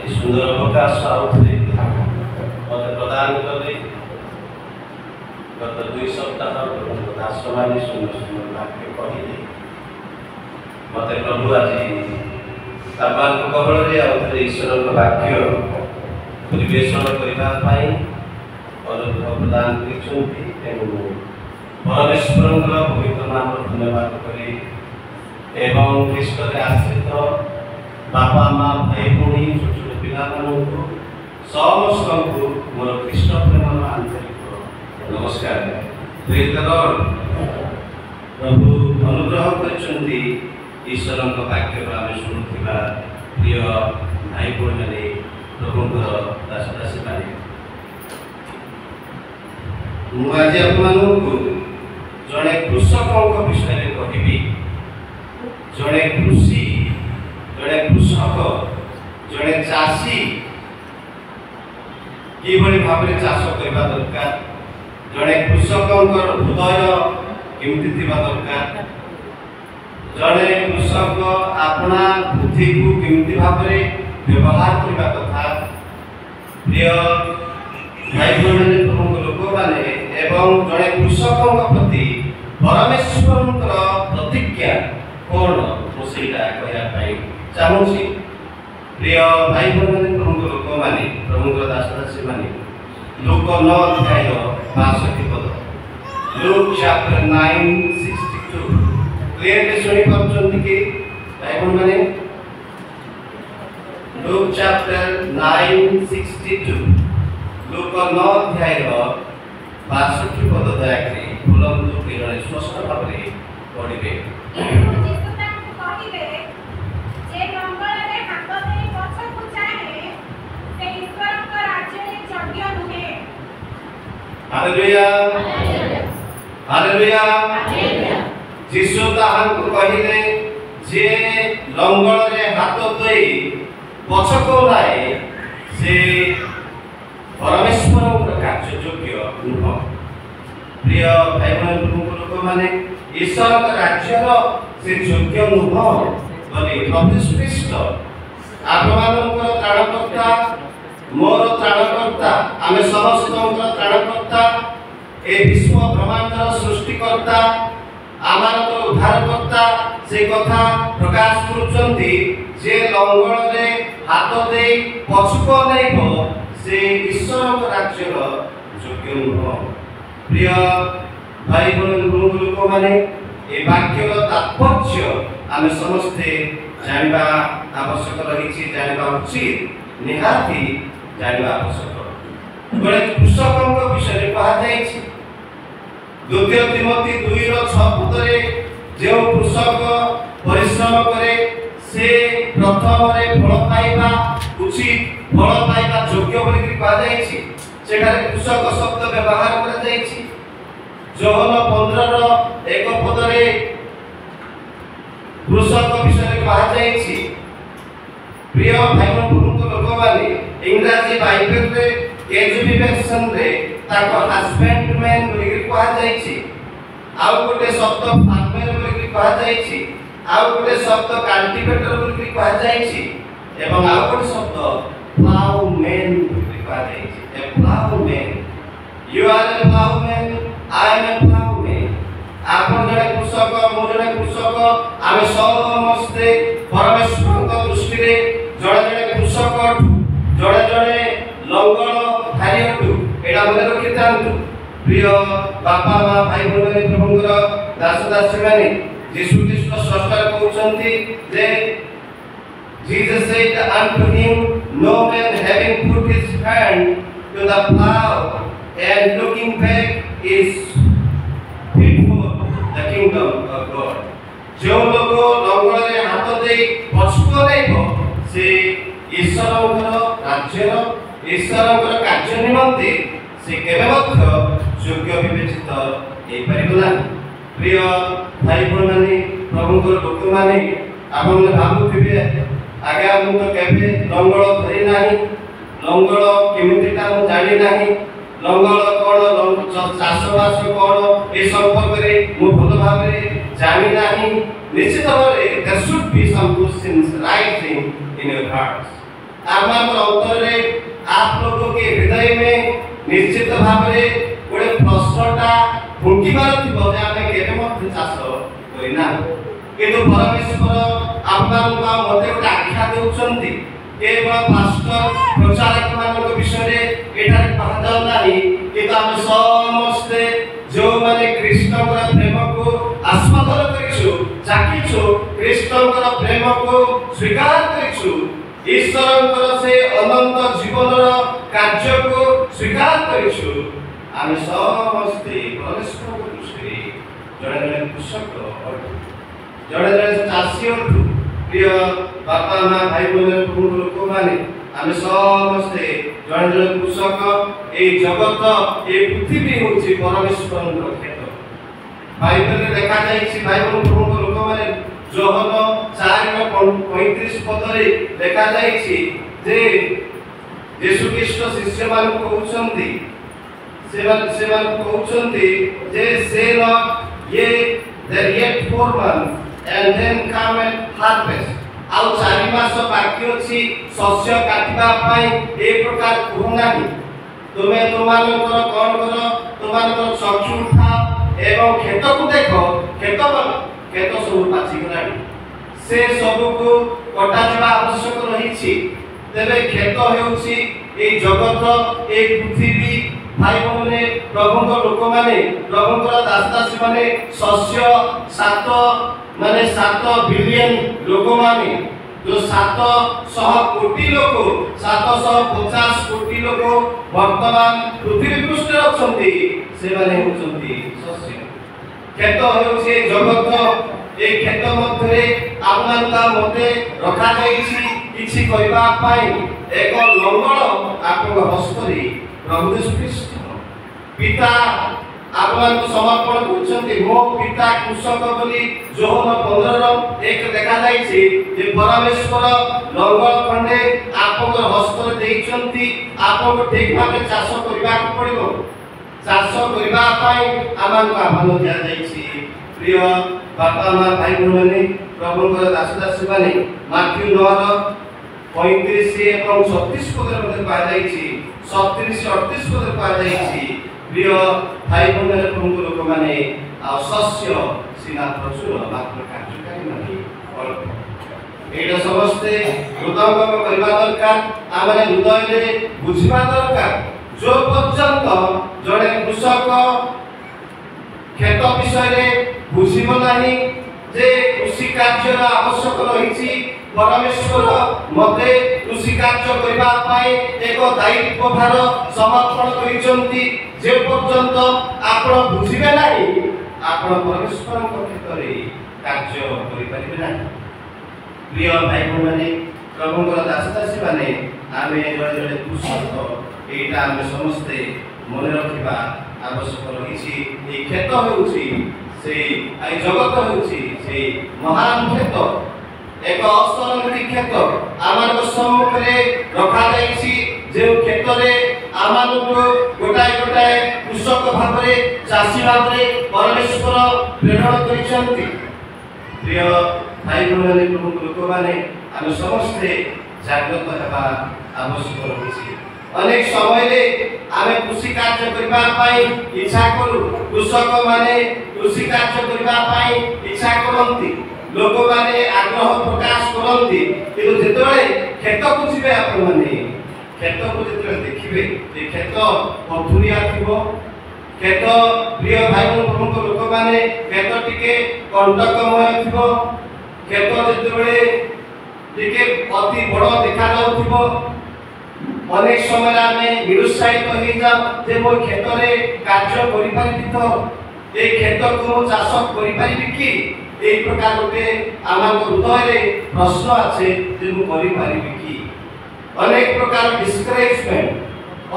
सुंदर अवकाश आउे मत प्रदान कले गत 2 सप्ताह दास मैंने सुंदर सुंदर वाक्य कहले मत प्रभु आज कबल आउे ईश्वर वाक्य परिवेशन करने अनुग्रह प्रदान कर परमेश्वर पवित्र नाम धन्यवाद करी एवं ख्रीष्ट आश्रित बापा माँ भाई भाई छोट छोट पिला समस्त को मोर ख्रीष्ट प्रेम आंतरिक नमस्कार। प्रभु अनुग्रह कर ईश्वर वाक्य आम शुणुवा प्रिय भाई भाई मैंने प्रभुंर दास दासी मैंने मुझे आपको जड़े कृषकों विषय कहबी जड़े कृषि जड़े कृषक जड़े चाषी कि भाव में चाष करने दरकार जड़े कृषकों हृदय केमती दरकार जड़े कृषक अपना बुद्धि को केमती भाव में व्यवहार करने कथा प्रिय भाई भाई प्रमुख लोक मैंने एवं जड़े कृषकों प्रति परमेश्वर प्रतिज्ञा कौन मुझे कहवाई चाहूँगी प्रिय भाई भाई मैंने प्रमुख लोक मैंने प्रमुख दास दासी मैंने लूक 9 अध्याय 62 पद लूक चैप्टर 9:62 क्लियरली सुनी पार्छन्ति कि भाई भाई मैंने लूक चैप्टर 9:62 लूक 9 अध्याय 62 पद दयाकरी बोलंतु कि जड़े स्पष्ट भाव में पढ़े हालेलुया हालेलुया जीसु ताहां कहिले जे लंगल रे हाथ देई पछको लाए से परमेश्वर कार्य योग्य नुह प्रिय भाई भाई लोक माने ईश्वर राज्य से योग्य नुह बोली प्रतिष्ठित आपमानकर त्राणकर्ता मोर त्राणकर्ता आमे समस्त त्राणकर्ता ए विश्व ब्रह्मांडर सृष्टिकर्ता आमानकर उद्धारकर्ता से कथा प्रकाश करुचंती जे लंगल रे हाथ दे पछुको नैबो से ईश्वर राज्य योग्य नुह प्रिय भाई भाई लोक माने ए वाक्यर तात्पर्य आमे समस्ते जानवा आवश्यक रही जानवा उचित निहाती जानवा आवश्यक बड़े कृषकों विषय कह द्वितीय तिमोथी 2:6 पदरे जो कृषक परिश्रम करे से प्रथम रे फल पाइबा उचित फल पाइबा योग्य बोली कह सेठारे कृषक शब्द व्यवहार करा जायछि जोहन 15 एक पदरे कृषक विषय कह जायछि प्रिय भाई प्रमुख लोक माने इंग्रजी बाइबल रे केजीबी वर्जन रे ताको हस्बैंडमैन बोली कह जायछि आउ गोटे शब्द फार्मर बोली कह जायछि आउ गोटे शब्द कल्टीवेटर बोली कह जायछि एवं आउ गोटे शब्द प्लाउमैन बोली कह जायछि ए ploughman you are a ploughman I am a ploughman आपन जड़े कृषक मो जड़े कृषक आमे समस्ते परमेश्वर दृष्टि रे जड़े जड़े कृषक जड़े जड़े लंगल धारियटू एटा मन रखि थांतु प्रिय बापा माँ भाई भाई प्रभुंर दास दासी माने यीशु ख्रीष्ट स्रष्टा कहउछंती जे Jesus said unto him, no man having put his hand to the plow and looking back is fit for the kingdom of God. जो लोग लंगल रे हाथ दे पछुको नैबो से ईश्वरंकर राज्य ईश्वरंकर कार्य निमंते से केबे मध्य योग्य विवेचित हे परिबला। प्रिय भाई भाई माने प्रभुंकर लोक माने आपन भाबुथिबे आगे हम तो केबे लंगल धरि नाही लंगल केमितिटा हम जानि नाही लंगल कोन चाषबास कोन ए संपर्क रे मु भल भाव रे जानि नाही निश्चित भाव रे there should be some questions rising in your hearts आम अंतर में आप लोगों के हृदय में निश्चित भाव में गोटे प्रश्नटा फुंकिबार थिबो जे आमे केबे मते चाष करिना किंतु परमेश्वर आपनका मते गोटे आख्या देउछंती केवल पास्टर प्रचारक मानक विषय एटा कहा जाउ नाही किंतु आमे समस्ते जो माने कृष्णकर प्रेम को आस्वादन करिछु जाकिछु कृष्णकर प्रेम को स्वीकार करिछु ईश्वरकर से अनंत जीवनर कार्य को स्वीकार करिछु आमे समस्ते परमेश्वर दृष्टि जड़े जड़े कृषक जड़े जड़े चाषी प्रिय बापा माँ भाई बहन लोक मैंने आमे समस्ते जड़े जड़े कृषक ए जगत ए पृथ्वी होछि परमेश्वर खेत बाइबल रे देखा जाइछि भाई बहन लोक मैंने जोहन 4:35 पदरे देखा जाइछि जे यीशु ख्रीष्ट शिष्य मान कहउछंती सेवन कहउछंती जे से न ये there yet 4 months and then come and harvest आउ 4 मास बाकी अछि शस्य काटिबा पई ए प्रकार कहनाही तुमे तुमानकर कोन करो तुमानकर चक्षु उठा एवं खेत को देखो खेत सब पाची गलाडी से सब को कटा जबा आवश्यक रहिछि तेरे खेत हेउछि ए जगत ए पृथ्वी भाई बहने प्रभु लोक माने प्रभु दास दासी माने शस्य 7 बिलियन लोक माने जो 700 कोटी लोक 750 कोटी लोक वर्तमान पृथ्वी पृष्ठ अछंती से माने होचंती शस्य खेत हेउछि जगत ए खेत मध्य आपनका मते रखा जाइछि किछि करबा पाई एक लंगल आपन हस्तरे प्रभु ख्रीष्ट पिता आपन समर्पण करछन्ती मो पिता कृषक बोली जोहन 15:1 देखा जाइछि जे परमेश्वर लंगल खंडे आपन हस्तरे दैछन्ती आपन ठीक भाबे चाष करबा पड़िबो चाष करबा पाई आमान आह्वान दिया जाइछि प्रिय बापा माँ भाई बहन प्रभु दास दासी माने माथ्यू 9:35 एवं 36 पदर मध्ये पा जाइछि 37-38 पदर पा जाइछि प्रिय भाई बहन प्रभु लोक माने आ शस्य सीना प्रचुर मात्र कार्यकारी माने अल्प एटा समस्ते हृदयंगम करबा दरकार आमे हृदय रे बुझिबा दरकार जो पर्यंत जड़े कृषक खेत विषय रे बुझिबो नाही जे कृषि कार्य आवश्यक रहिछि परमेश्वर मते कृषि कार्य करबा पाए एक दायित्व भार समर्पण करिसंती जे पर्यंत आपण बुझिबे नाही आपण परमेश्वर क्षेत्र रे कार्य करि परिबे नाही प्रिय भाई बहन प्रभु दास दासी माने आमे जड़े जड़े कृषक एटा आमे समस्ते मन रखिबा आवश्यक रहिछि ए खेत होउछि से आई जगत होउछि से महान खेत एक असंगति खेत आमान सम्मुख रे रखा जाइछि जे खेत रे आमान को गोटाय कृषक भाव रे चाषी भाव रे परमेश्वर प्रेरण करिसंती प्रिय भाई बहन प्रभु लोक माने हम समस्ते जागृत हेबा आवश्यक रहिछि अनेक समय रे आमे कृषि कार्य करबा पाई इच्छा करू कृषक माने कृषि कार्य करबा पाई इच्छा करंती लोक माने आग्रह प्रकाश करंती किंतु जेतबे खेत को जिबे आपण माने खेत को जेतबे देखिबे जे खेत पथुरिया थिबो खेत प्रिय भाई प्रमुख लोक माने खेत टिके कंटकमय थिबो खेत जेतबे टिके अति बड़ देखा जाउथिबो अनेक समय में निरुत्साहित हो जाओ जे मो खेत रे कार्य करि पारिबि तो ए खेत को चाष करि पारिबि कि ए प्रकार गोटे आमान हृदय रे प्रश्न आछे जे मो करि पारिबि कि अनेक प्रकार डिस्करेजमेंट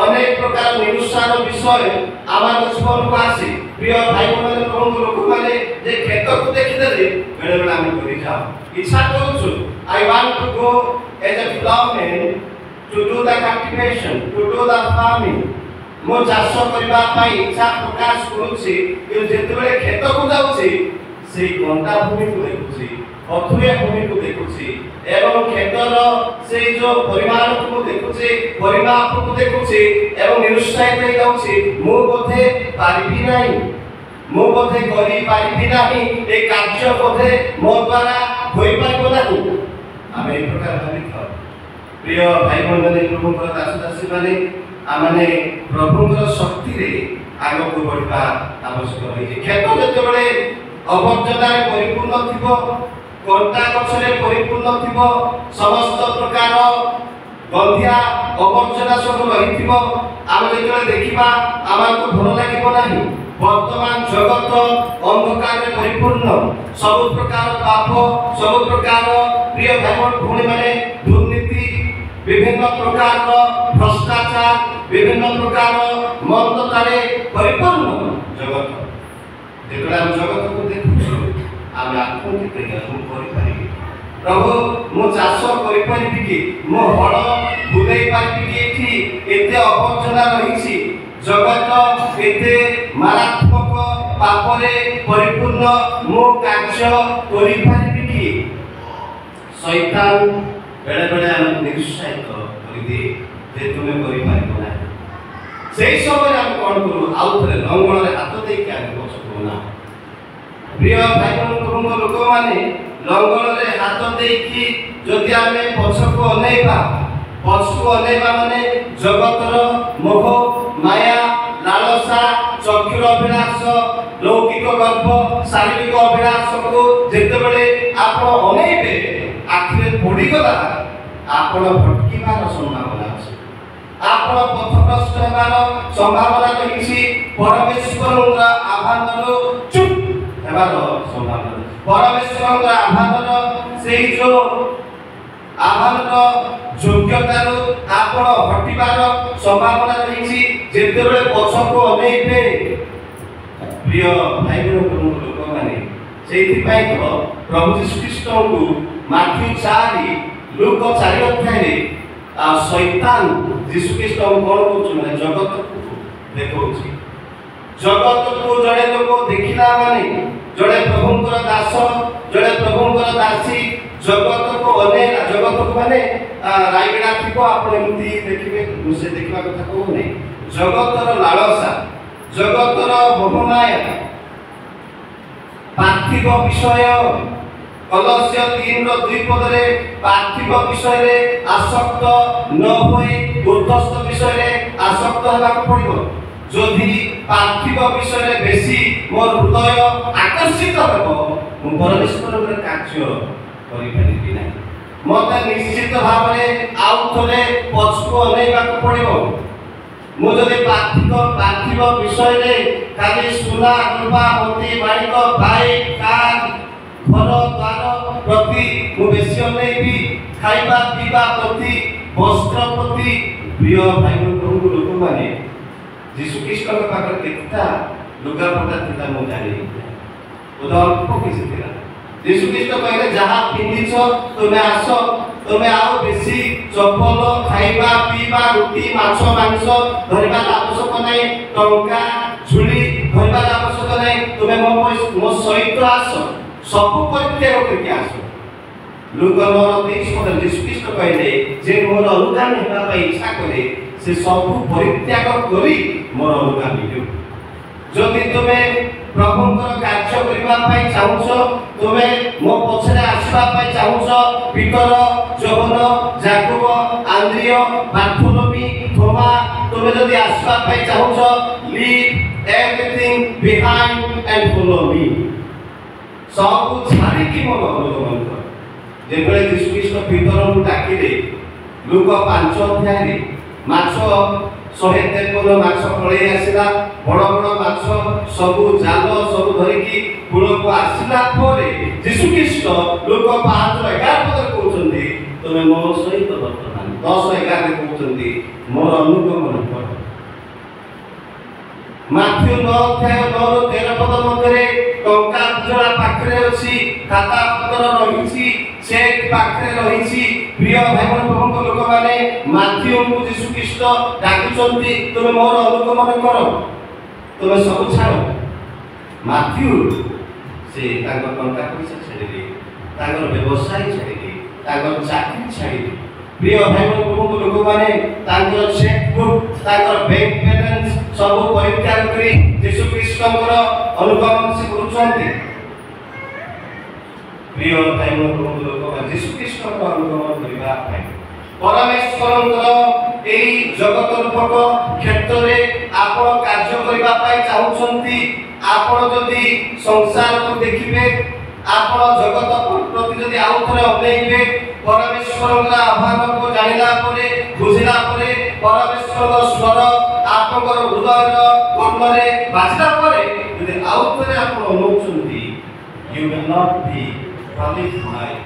अनेक प्रकार निरुत्साह विषय आमान जीवन को आसे प्रिय भाई बहन प्रभु लोक माने जे खेत को देखि देले बेले बेले हम करि जाओ इच्छा करू I want to go as a ploughman to do the cultivation, to do the farming. मो चाष करबा पाई इच्छा प्रकाश करूछि कि जेतबे खेत को जाउछि से गंडा भूमि को देखुछि अथुरिया भूमि को देखुछि एवं ହେଡର ସେ जो परिमाण को देखुचे परिमाप को देखुचे एवं निरुत्साहित हो जाउची मु बोधे पारिबी नाही मु बोधे करी पारिबी नाही ए कार्य बोधे मो द्वारा होई पारिबो नाही आमे ए प्रकार भाबी था प्रिय भाई बहन माने प्रभुଙ୍କର दास दासी माने आमाने प्रभुଙ୍କର शक्ति रे आगो को बढ़िबा आवश्यक होई खेत जेतेबेले अवर्जनारे परिपूर्ण थिबो कंटा गछरे परिपूर्ण थिबो समस्त प्रकार गंधिया अवर्जना सब रहिथिबो आमे जेतेबेले देखिबा आमाको भल लागिबो नाही वर्तमान जगत अंधकार में परिपूर्ण सब प्रकार पाप सब प्रकार प्रिय भाई भूमि माने दुर्नीति विभिन्न प्रकार भ्रष्टाचार विभिन्न प्रकार मंदतारे परिपूर्ण जगत जेतला हम जगत को देखु आमे आत्मचित हम करि पारिबी प्रभु मो चाष करि पारिबी कि मो हड़ बुलाई पारिबी कि एठी एते अवर्जना रहिछि जगत एते मारात्मक पापरे परिपूर्ण मो कार्य करि पारिबी कि शैतान बेले बेले हम निरुत्साहित करि दे जे तुमे करि पारिबो ना सेही समय हम कोन करू आउ थरे लंगण रे हाथ देई के आगे बसबो ना प्रिय भाई बहन लोक माने लंगण रे हाथ देई कि जदि आमे पछको अनेबा माने जगतर मोह माया लालसा चक्षुर अभिलाष लौकिक गर्भ शारीरिक अभिलाष को जेतेबेले आपण अनेबे आखिरे पड़ी गला आपण भटकीबार संभावना अछि आपण पथभ्रष्ट हेबार संभावना रहिछि परमेश्वरर आभानरो चुप हेबार संभावना परमेश्वरर आभानरो सेही जो आभानरो योग्यतारो आपण हटिबार संभावना रहिछि जेतेबेले पछको अनेबे प्रिय भाई बहन लोक माने सेही पई तो प्रभु यीशु ख्रीष्ट को माथ्यू 4 लूक 4 अध्याय रे शैतान यीशु ख्रीष्ट को कोन कहउछ माने जगत को देखौछि जगत को जड़े लोक देखिला माने जड़े प्रभुଙ୍କର दास जड़े प्रभुଙ୍କର दासी जगत को अनेला जगत को माने रायगड़ा थिको आपण एमती देखिबे से देखिबा कथा कहू नै जगतर लालसा जगतर मोहमाया पार्थिव विषय कलस्य 3 रो 2 पदरे पार्थिव विषय रे आसक्त न होई उद्धस्त विषय रे आसक्त हेबा पड़िबो जदि पार्थिव विषय रे बेसी मोर हृदय आकर्षित हेबो मु परमेश्वर रे कार्य करि पारिबि नै मते निश्चित भाव रे आउ थरे पछको अनेबा पड़िबो मु जदि पार्थिव विषय रे खाली सुना रूपा मोती माणिक भाई कार घर द्वार प्रति मु बेसी अनेबी खाइबा पीबा प्रति वस्त्र प्रति प्रिय भाई बहन लोक माने यीशु ख्रीष्ट के पाकर केता लुगा पटा थिला मु जानि उदाहरण को किसी थिला यीशु ख्रीष्ट कहले जहा पिंदिछ तुमे आसो तुमे आओ बेसी चपल खाइबा पीबा रोटी माछ मांस धरिबा आवश्यक नै टंका झुली धरिबा आवश्यक नै तुमे मो सहित आसो सब परित्याग करके आसो लूक 23 पद यीशु ख्रीष्ट कहले जे मोर अनुगामी हेबा पई इच्छा करे से सब परित्याग करी मोर अनुगामी हो जदि तुमे प्रभुଙ୍କର କାର୍ଯ୍ୟ କରିବା ପାଇଁ ଚାହୁଁଛ ତୁମେ ମୋ ପଛରେ ଆସିବା ପାଇଁ ଚାହୁଁଛ ପିତର ଯୋହନ ଯାକୋବ ଆନ୍ଦ୍ରିୟ ବାର୍ଥୋଲୋମି ଥୋମା ତୁମେ ଯଦି ଆସିବା ପାଇଁ ଚାହୁଁଛ leave everything behind and follow me सब छाड़ी की मोर अनुगमन कर जेबेले यीशु ख्रीष्ट पितरଙ୍କୁ डाकिले लूक 5 अध्याय रे माछ 153 माछ पळेई आसिला बड़ बड़ माछ सब जाल सब धरि की कूल को आसिला परे यीशु ख्रीष्ट लूक 5:11 पद कहउछन्ती तमे मो सहित वर्तमान 10:11 रे कहउछन्ती मोर अनुगमन कर माथ्यू 9 अध्याय 9-13 पद मध्यरे टंका जरा पाखरे अछि खाता पत्र रहिछि चेक पाखरे रहिछि प्रिय भाई बहन प्रभुଙ୍କ लोक माने माथ्यू को यीशु ख्रीष्ट डाकुचन्ती तुमे मोर अनुगमन करो तुमे सब छाड़ माथ्यू से तांको टंका पैसा छाड़िले तांको व्यवसाय छाड़िले ताकर चाकरी छाड़ी प्रिय भाई बंधु लोक माने ताकर चेकबुक ताकर बैंक बैलेंस सब परित्याग करी यीशु ख्रीष्टଙ୍କର अनुगमन से करूछन्ति। प्रिय भाई बंधु लोक माने यीशु ख्रीष्टଙ୍କ अनुगमन करिबा ପାଇଁ परमेश्वरଙ୍କର एई जगत रूपक क्षेत्र रे आपण कार्य करिबा ପାଇଁ चाहुछन्ति। आपण जदि संसार को देखिबे आपण जगत प्रति जदि आउ थरे अनेइबे परमेश्वरଙ୍କ आह्वान को जानिला परे बुझिला परे परमेश्वरଙ୍କ स्वर आपनकर हृदय कर्म रे बाजिला परे जदि आउ थरे आपण अनुछन्ति you will not be qualified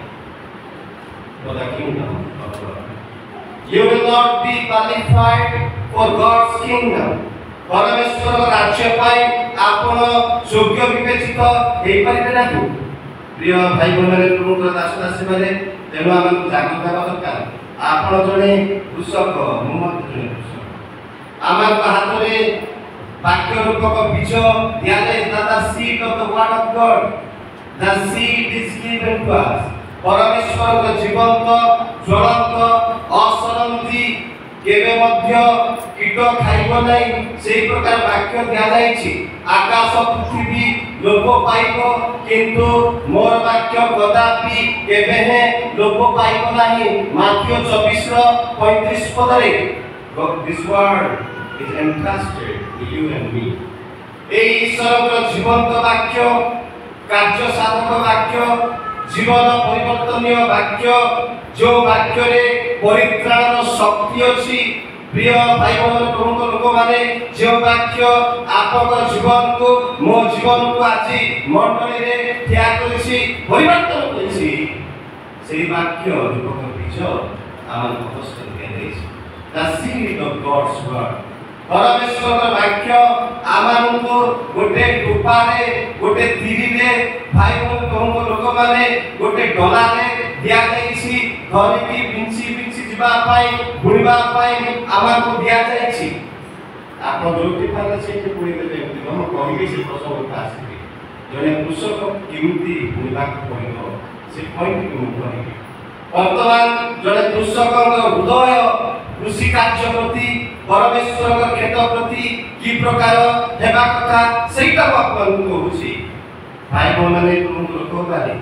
for the kingdom of God. You will not be qualified for God's kingdom. परमेश्वर राज्य पाई आपण योग्य विवेचित हेई परिबे नाही। प्रिय भाई बहन प्रभुर दास दासी माने तेनु आम जागृत हेबा दरकार। आपण जणे कृषक मोहम्मद जणे कृषक आम हाथ रे वाक्य रूपक बीज दिया जाय the seed of the word of God. The seed is given to us. परमेश्वर के जीवंत ज्वलंत असरंती केबे मध्य कीट खाइबो नाही सेही प्रकार वाक्य दिया जायछि। आकाश पृथ्वी लोप पाइबो किंतु मोर वाक्य कदापि केबे हे लोप पाइबो नाही। माथ्यू 24:35 पदरे this word is entrusted to you and me. ए ईश्वर जीवंत वाक्य कार्य साधक वाक्य जीवन परिवर्तनीय वाक्य जो वाक्य रे परित्राणर शक्ति अछि। प्रिय भाई बहन प्रभु लोक माने जो वाक्य आपक जीवन को मो जीवन को आज मंडली रे ठिया करिछि परिवर्तन करिछि सेही वाक्य रूपक बीज आमन उपस्थित देछि। The seed of God's word परमेश्वर वाक्य आमन को गोटे टुपा रे गोटे तिरी रे भाई बहन प्रभु लोक माने गोटे डला रे दिया जायछि। धरिकी बिंची बिंची जिबा पाई बुनिबा पाई आमन को दिया जायछि। आपण जोटी पाले सेठी पुणी देले हम कहिबे से प्रसंग आसी जने कृषक केमिति बुनिबा पड़िबो से पॉइंट को कहिबे। वर्तमान जने कृषकक हृदय कृषि कार्य प्रति परमेश्वर खेत प्रति की प्रकार हेबा कथा सेटा आपण को होछि। भाई बहन माने लोक बारे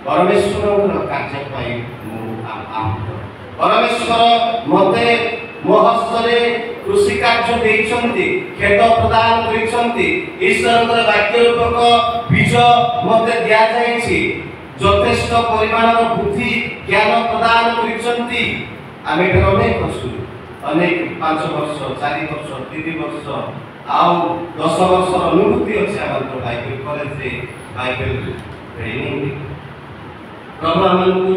परमेश्वर कार्य पाई परमेश्वर मते महस्तरे कृषि कार्य देइछन्ति खेत प्रदान करिछन्ति। ईश्वरक वाक्य रूपक बीज मते दिया जायछि। यथेष्ट परिमाणर बुद्धि ज्ञान प्रदान करिछन्ति। आमे अनेक असु अनेक 5 वर्ष 4 वर्ष 3 वर्ष आउ 10 वर्ष अनुभूति अछि हमर बाइबल कॉलेज रे बाइबल ट्रेनिंग प्रभु हमनको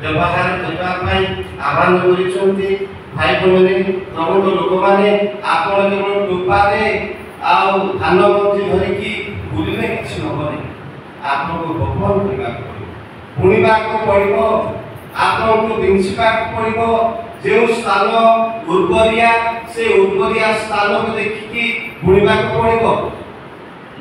व्यवहार करबा पई आह्वान करिसथि। भाई बहन प्रभु लोक माने आपण केवल टुपारे आउ धान मंजी धरिकी बुलिले किछ नबने आपनको भगवान करबा पड़िबो बुनिबा को पड़िबो आपनको बिंचिबा को पड़िबो। जो स्थान उर्वरिया से उर्वरिया स्थान को देखिकी बुनिबा को पड़िबो।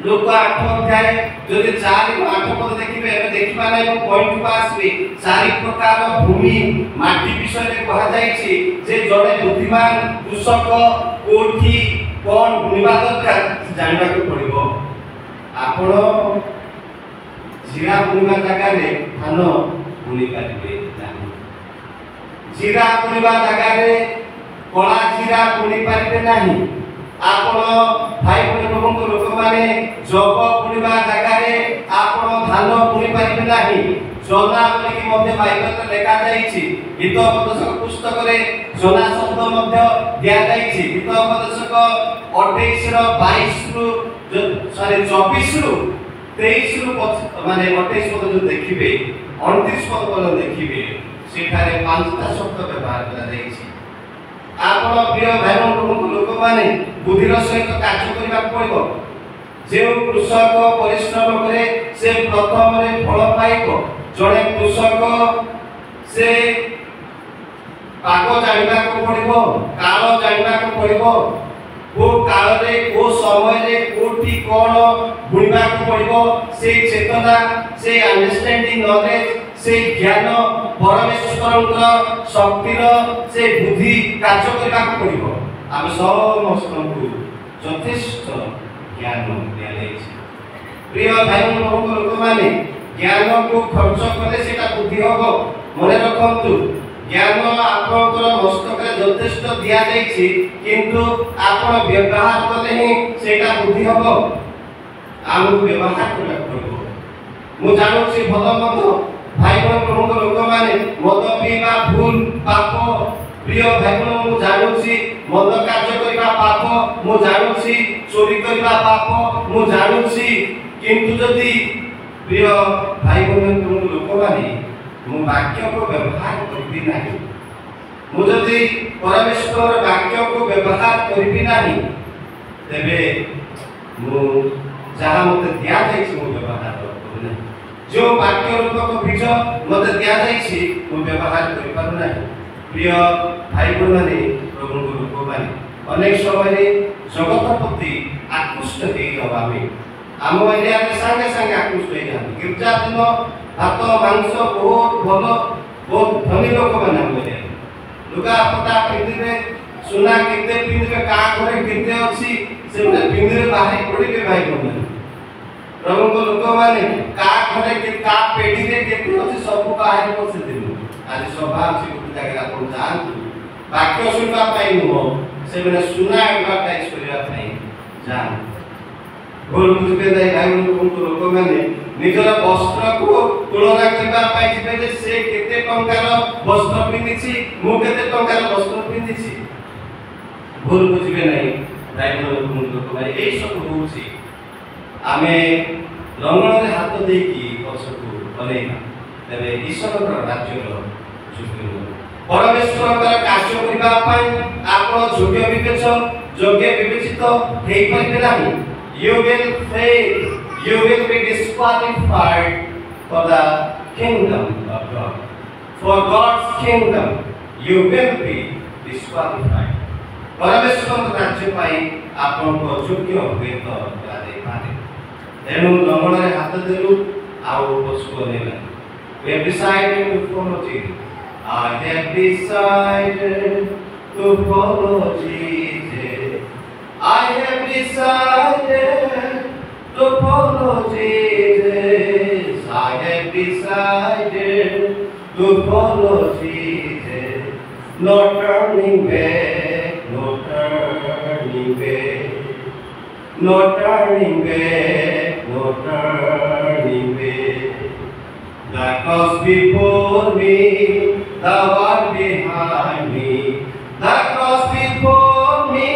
लोक 8 अध्याय जदि 4 8 पद देखिबे एबे देखिबा नै पॉइंट पास भी 4 प्रकार भूमि माटी विषय रे कहा जायछि जे जड़े बुद्धिमान कृषक कोठी कोन बुनिबा दरकार जानिबा को पड़िबो। आपण जीरा बुनिबा जगह रे धान बुनि पारिबे नाही। जीरा बुनिबा जगह रे कला जीरा बुनि पारिबे नाही। आपण भाई बहन लोक माने जब बुनिबा जगह रे आपण धान बुनि पारिबे नाही। जोना बोली कि मध्य बाइबल रे लिखा जायछि। हितोपदेशक पुस्तक रे जोना शब्द मध्य दिया जायछि। हितोपदेशक 28 रो 22 रु 24 रु 23 रु माने 28 पद जो देखिबे 29 पद देखिबे सेठारे 5टा शब्द व्यवहार करा जायछि। आपण प्रिय भाई बहन लोक माने बुद्धिर सहित कार्य करबा पड़िबो। जे कृषक परिश्रम करे से प्रथम रे फल पाइबो। जड़े कृषक से पाग जानिबा को पड़िबो काल जानिबा को पड़िबो को काल रे को समय रे कोठी कोन बुनिबा को पड़िबो से चेतना से अंडरस्टैंडिंग नॉलेज से ज्ञान परमेश्वर शक्तिर से बुद्धि कार्य करने को पड़ो। आम समस्त यथेष्ट ज्ञान दिया। प्रिय भाई बहन लोक मैंने ज्ञान को खर्च कले से बुद्धि हम मन रखु। ज्ञान आपंकर मस्तक यथेष्ट दि जाए किंतु आप व्यवहार कले ही से बुद्धि हम आमको व्यवहार करने मु जानू भल मत भाई बहन प्रमुख लोक मैंने मद पीवा भूल पाप। प्रिय भाई बहन मु जानू मद कार्य करने पाप मु जानू चोरी करने पाप मु जानू किंतु जदि प्रिय भाई बहन प्रमुख लोक मैंने मु वाक्य को व्यवहार करी ना मुझे परमेश्वर वाक्य को व्यवहार करी ना तेरे मु जहाँ मत दि जाए व्यवहार करना जो वाक्य रूपक बीज मत दि जाए व्यवहार कर। प्रिय भाई बहन मैंने प्रभु लोक मैंने अनेक समय जगत प्रति आकृष्ट आम एरिया सागे सागे आकृष्ट हो गिरजा दिन भात मांस बहुत भल बहुत धनी लोक मैंने लुगा पता पिंधे सुना केते पिंधे का घरे केते अच्छी से पिंधे बाहर पड़े भाई बहन प्रभु लोक मैंने का घरे के का पेड़ी रे केते अच्छी सब बाहर पसे दिन आज सभा से गोटे जगह आप जानतु वाक्य सुनवा पाई नुह से मैंने सुना एडवर्टाइज करने जान भूल बुझे भाई बहन लोक मैंने निजर वस्त्र को तुलना करने से केते टंकार वस्त्र पिंधि मु केते टंकार वस्त्र पिंधि भूल बुझे नहीं भाई बहन लोक मैंने यही सब होची आमे लंगण रे हाथ देकी पछकु बनेना तेरे ईश्वर राज्य परमेश्वर कार्य करबा पई आप योग्य विवेचित हेई परिबे नाही। You will fail. You will be disqualified for the kingdom of God. For God's kingdom, you will be disqualified. परमेश्वर राज्य पाई आपन को योग्य हुए तो करा पारे एनु लंगण रे हाथ देलु आउ पछको नेला। We have decided to follow Jesus. I have decided to follow Jesus. I have decided to follow Jesus. I have decided to follow Jesus. No turning back, no turning back, no turning back, no turning back. The cross before me, the one behind me. The cross before me,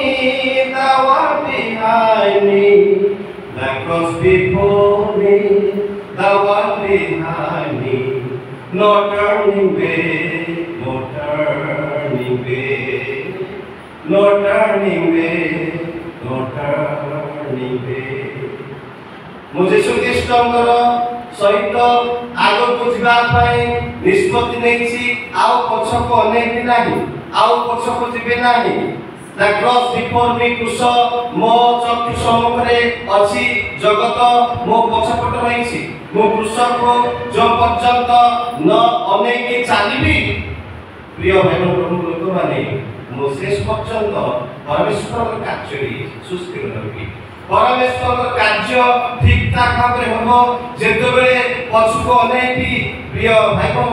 the one behind me. The cross before me, the one behind me. No turning back, no turning back, no turning back, no turning back. मुझे सुकृष्णकर सहित आग को जावाई निष्पत्ति नहीं आउ पछको अनेक नहीं आउ पछको जिबे नहीं। The cross before me क्रूस मो चक्षु सम्मुखरे अछि जगत मो पछपट रहिछि मो क्रूस को जो पर्यंत न अनेक चालिबी। प्रिय भाई प्रभु लोक माने मो शेष पर्यंत परमेश्वर कार्य सुस्थिर रही। परमेश्वर कार्य ठीक ठाक भाव हम जेतबेले पछको अनेकी। प्रिय भाई प्रभु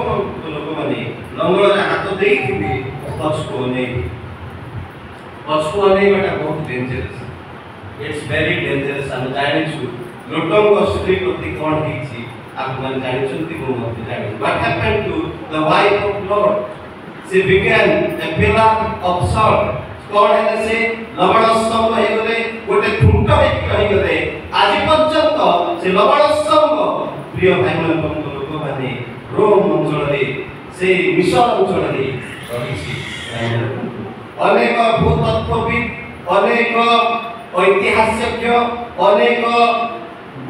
लोक माने लंगड़ हाथ देइथिबे पछको अनेकी पछको अनेकटा बहुत डेंजरस। It's very dangerous. हम जानि छु लोटंग स्त्री प्रति कोन हिछि आप मन जानि छथि मो मते जानि। What happened to the wife of Lord? She began a pillar of salt। कोन है से लवण स्तंभ हे गले गोटे खुंट हे गले आज पर्यंत से लवण स्तंभ। प्रिय भाई मन लोक माने रोम अंचल रे से मिशन अंचल रे रहिछि। अनेक भूतत्वविद अनेक ऐतिहासिक अनेक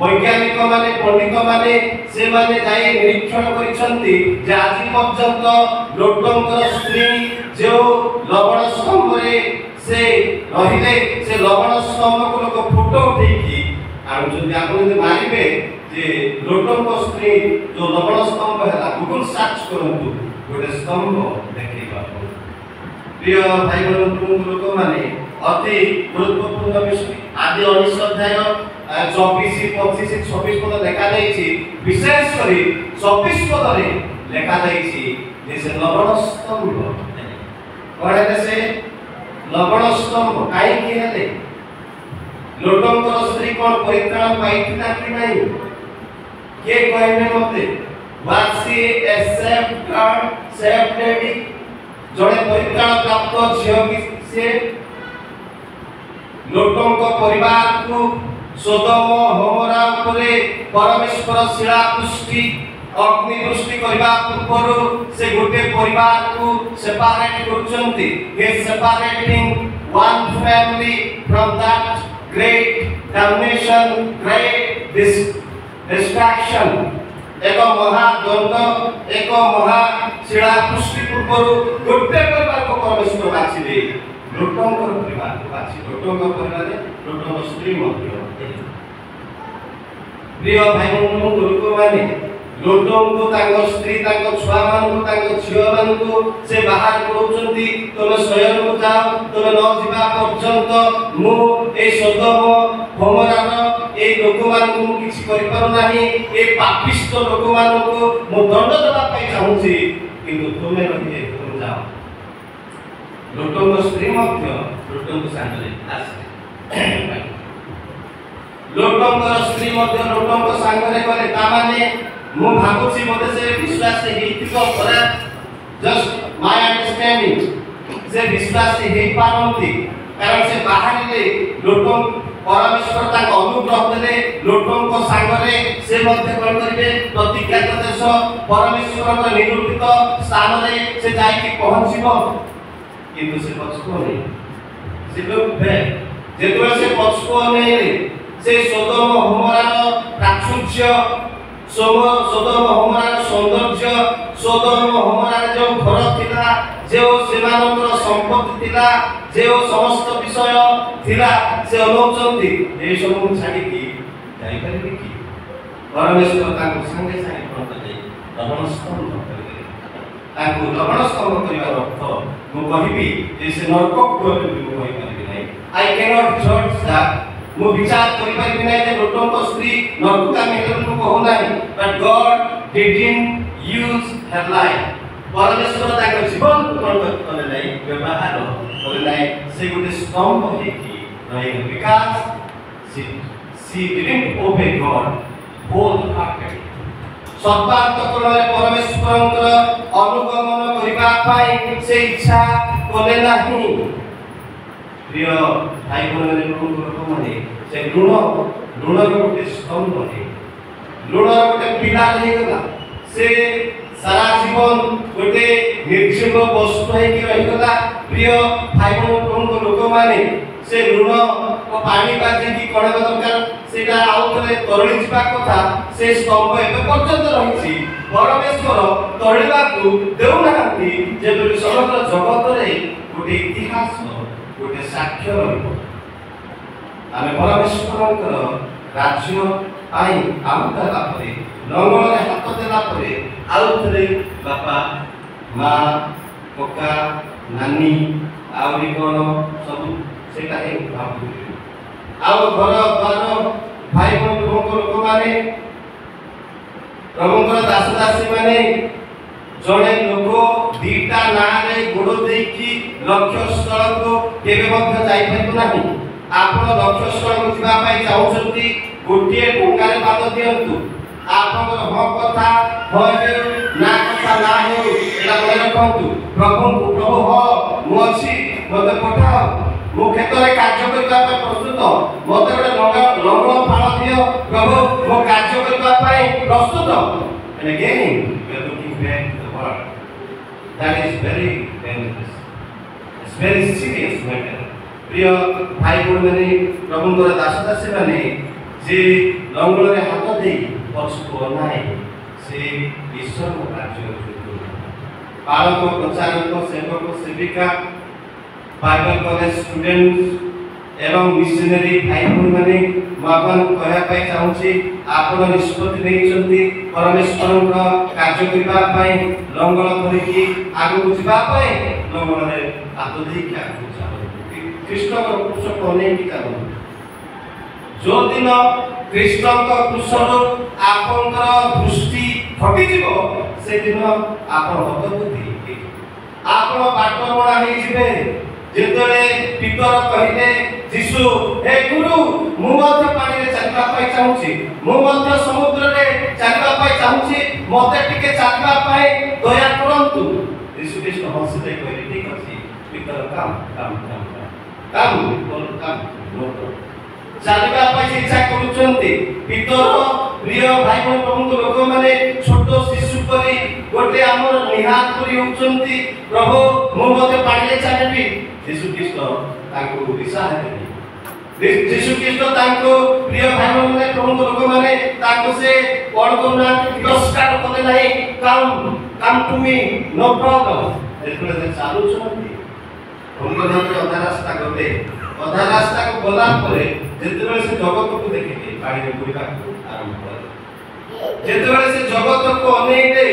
वैज्ञानिक माने पंडित माने से माने जाई निरीक्षण करिसंती जे आज पर्यंत लोटंकर स्त्री जो लवण स्तंभ रे से रहिले से लवण स्तंभ को लोक फोटो उठेकी आरो जदि आपण मारिबे जे लोटंकर स्त्री जो लवण स्तंभ है गुगल सर्च करंतु गोटे स्तंभ देखिबा प्रिय भाई बहन लोक माने अति गुरुत्वपूर्ण विषय आदि 19 अध्याय 24 25 26 पद लिखा जाइछि विशेष करी 24 पद रे लिखा जाइछि जे से लवण स्तंभ कोड़े से लवण स्तंभ काई कि हेले लोटंकर स्त्री कोन परित्राण पाइथिला कि नाही के कहबे मते वासी a safe guard safe lady जड़े परित्राण प्राप्त झियो कि से लोटंक परिवार को सोदम होमरा उपरे परमेश्वर शिला पुष्टि अग्नि दृष्टि करबा पूर्व से गोटे परिवार को सेपरेट करचंती हे separating one family from that great damnation great distraction एक महाद्वंद एक महा शिला पुष्टि पूर्व गोटे परिवार को परमेश्वर बाछिले लोटंकर परिवार को बाछि लोटंकर परिवार लोटंकर स्त्री मध्य प्रिय भाई बहन लोक माने लोटंक तांको स्त्री तांको छुआ मान तांको झियो मान को से बाहर पड़ुचंती तमे स्वयं को जाओ तमे न जिबा पर्यंत मु ए सदम होमरार ए लोक मान को किछि करि पार नाही ए पापिष्ट लोक मान को मु दंड देबा पई चाहूची किंतु तमे रहिए तुम जाओ लोटंक स्त्री मध्य लोटंक सांगले आसे लोटंकर स्त्री मध्य लोटंक सांगले गले ता माने मु भाबुची मते से विश्वास हेतिको परा जस्ट माय अंडरस्टैंडिंग से विश्वास हे पारंती कारण से बाहरिले लोटंक परमेश्वर ताक अनुग्रह देले लोटंक सांगरे से मध्य कोन करिवे प्रतिज्ञात देश परमेश्वर को निरूपित स्थान रे से जाई कि पहुंचीबो किंतु से पछको नै से लोग बे जेतोले से पछको नै से सोदम होमरार प्राचुर्य सोदम होमरार सौंदर्य सोदम होमरार जो घर थिला जो सेमानकर संपत्ति थिला जो समस्त विषय थिला से अनुचंती ए सब छाडी की जाई परिबे की परमेश्वर ताको संगे संगे प्रत दे लवण स्तंभ करबे ताको लवण स्तंभ करिवार अर्थ मु कहिबी जे से नरक को मु कहि परिबे नै आई कैन नॉट जज दैट मु विचार करि परिबे नै जे लोटंक स्त्री नरका मेलन को कहू नाही but God didn't use her life परमेश्वर ताको जीवन कोन करे नै व्यवहार करे नै से गुटे स्तंभ हे कि रहि because she didn't obey God whole hearted सर्वांतकरणे परमेश्वरंकर अनुगमन करिबा पाई से इच्छा कोले नाही प्रिय भाई बहन लोक माने से लुण गोटे स्तंभ है लुण गोटे पिलार हे गला से सारा जीवन गोटे निर्जीव वस्तु है कि रहि गला प्रिय भाई बहन लोक माने से लुण को पानी बाजी की कोन दरकार सेटा आउथरे तरଳି जिबा कथा से स्तंभ एबे पर्यंत रहिछि परमेश्वर तरଳିबा को देउ नांती जे समग्र जगत रे गोटे इतिहास गोटे साक्ष्य रहिबो आमे परमेश्वरंकर राज्य आई आउता लापरे लंगळे हाथ देला परे आउथरे बापा मां कोका नानी आउरी कोन सब सेटा हे भाबु आउ घर बार भाई बहन लोक माने प्रभुंकर दास दासी माने जड़े लोक दीटा ना रे गोड़ देकी लक्ष्य स्थल को केबे मध्य जाई पाइबो नाही आपण लक्ष्य स्थल को जिबा पाई चाहउछंती गोटिए टंका रे बात दियंतु आपनकर ह कथा होय ना कथा ना हो एला मने रखंतु प्रभु हो मु अछि मते पठाओ मु क्षेत्र कार्य करबा पे प्रस्तुत मते गोटे लंगड़ फाळ दियो प्रभु मो कार्य करबा पे प्रस्तुत and again we are looking back to the world that is very dangerous it's very serious matter प्रिय भाई बहन माने प्रभुंकर दास दासी माने जे लंगड़ रे हाथ दे पछको नाही से ईश्वर को कार्य करते पालक प्रचारक सेवक सेविका बाइबल कॉलेज स्टूडेंट्स एवं मिशनरी भाई बहन माने आपन कहया पाई चाहूची आपन निष्पत्ति नेइचंती परमेश्वरक कार्य करबा पाई लंगल धरिकी आगु जिबा पाई लंगल रे हाथ देई क्या कृष्ण को क्रूस को नहीं की जानो जो दिन कृष्ण को क्रूस आपन दृष्टि हटि जीवो से दिन आपन हतबुद्धि आपन बाट बणा हे जिवे जेतले पितर कहिले यीशु हे गुरु मु मध्य पानी रे चलबा पाई चाहूची मु मध्य समुद्र रे चलबा पाई चाहूची मते टिके चलबा पाई दया करंतु यीशु कृष्ण हंसते कहिले ठीक अछि पितर काम मोर चलबा पाई इच्छा करूचंती पितर प्रिय भाई बहन प्रभु लोक माने छोट शिशु परी गोटे हमर निहात करी होचंती प्रभु मु मते पानी रे चलबी यीशु कृष्ण ताको दिशा है यीशु कृष्ण ताको प्रिय भाई बहन माने प्रभु लोक माने ताको से कोन कोना तिरस्कार करे नाही come to me no problem एतले चालू छथि उनको धरे अधा रास्ता को गला परे जेतेबेले से जगत को देखिले पानी में बुड़ीबा आरंभ करे जेतेबेले से जगत को अनेइले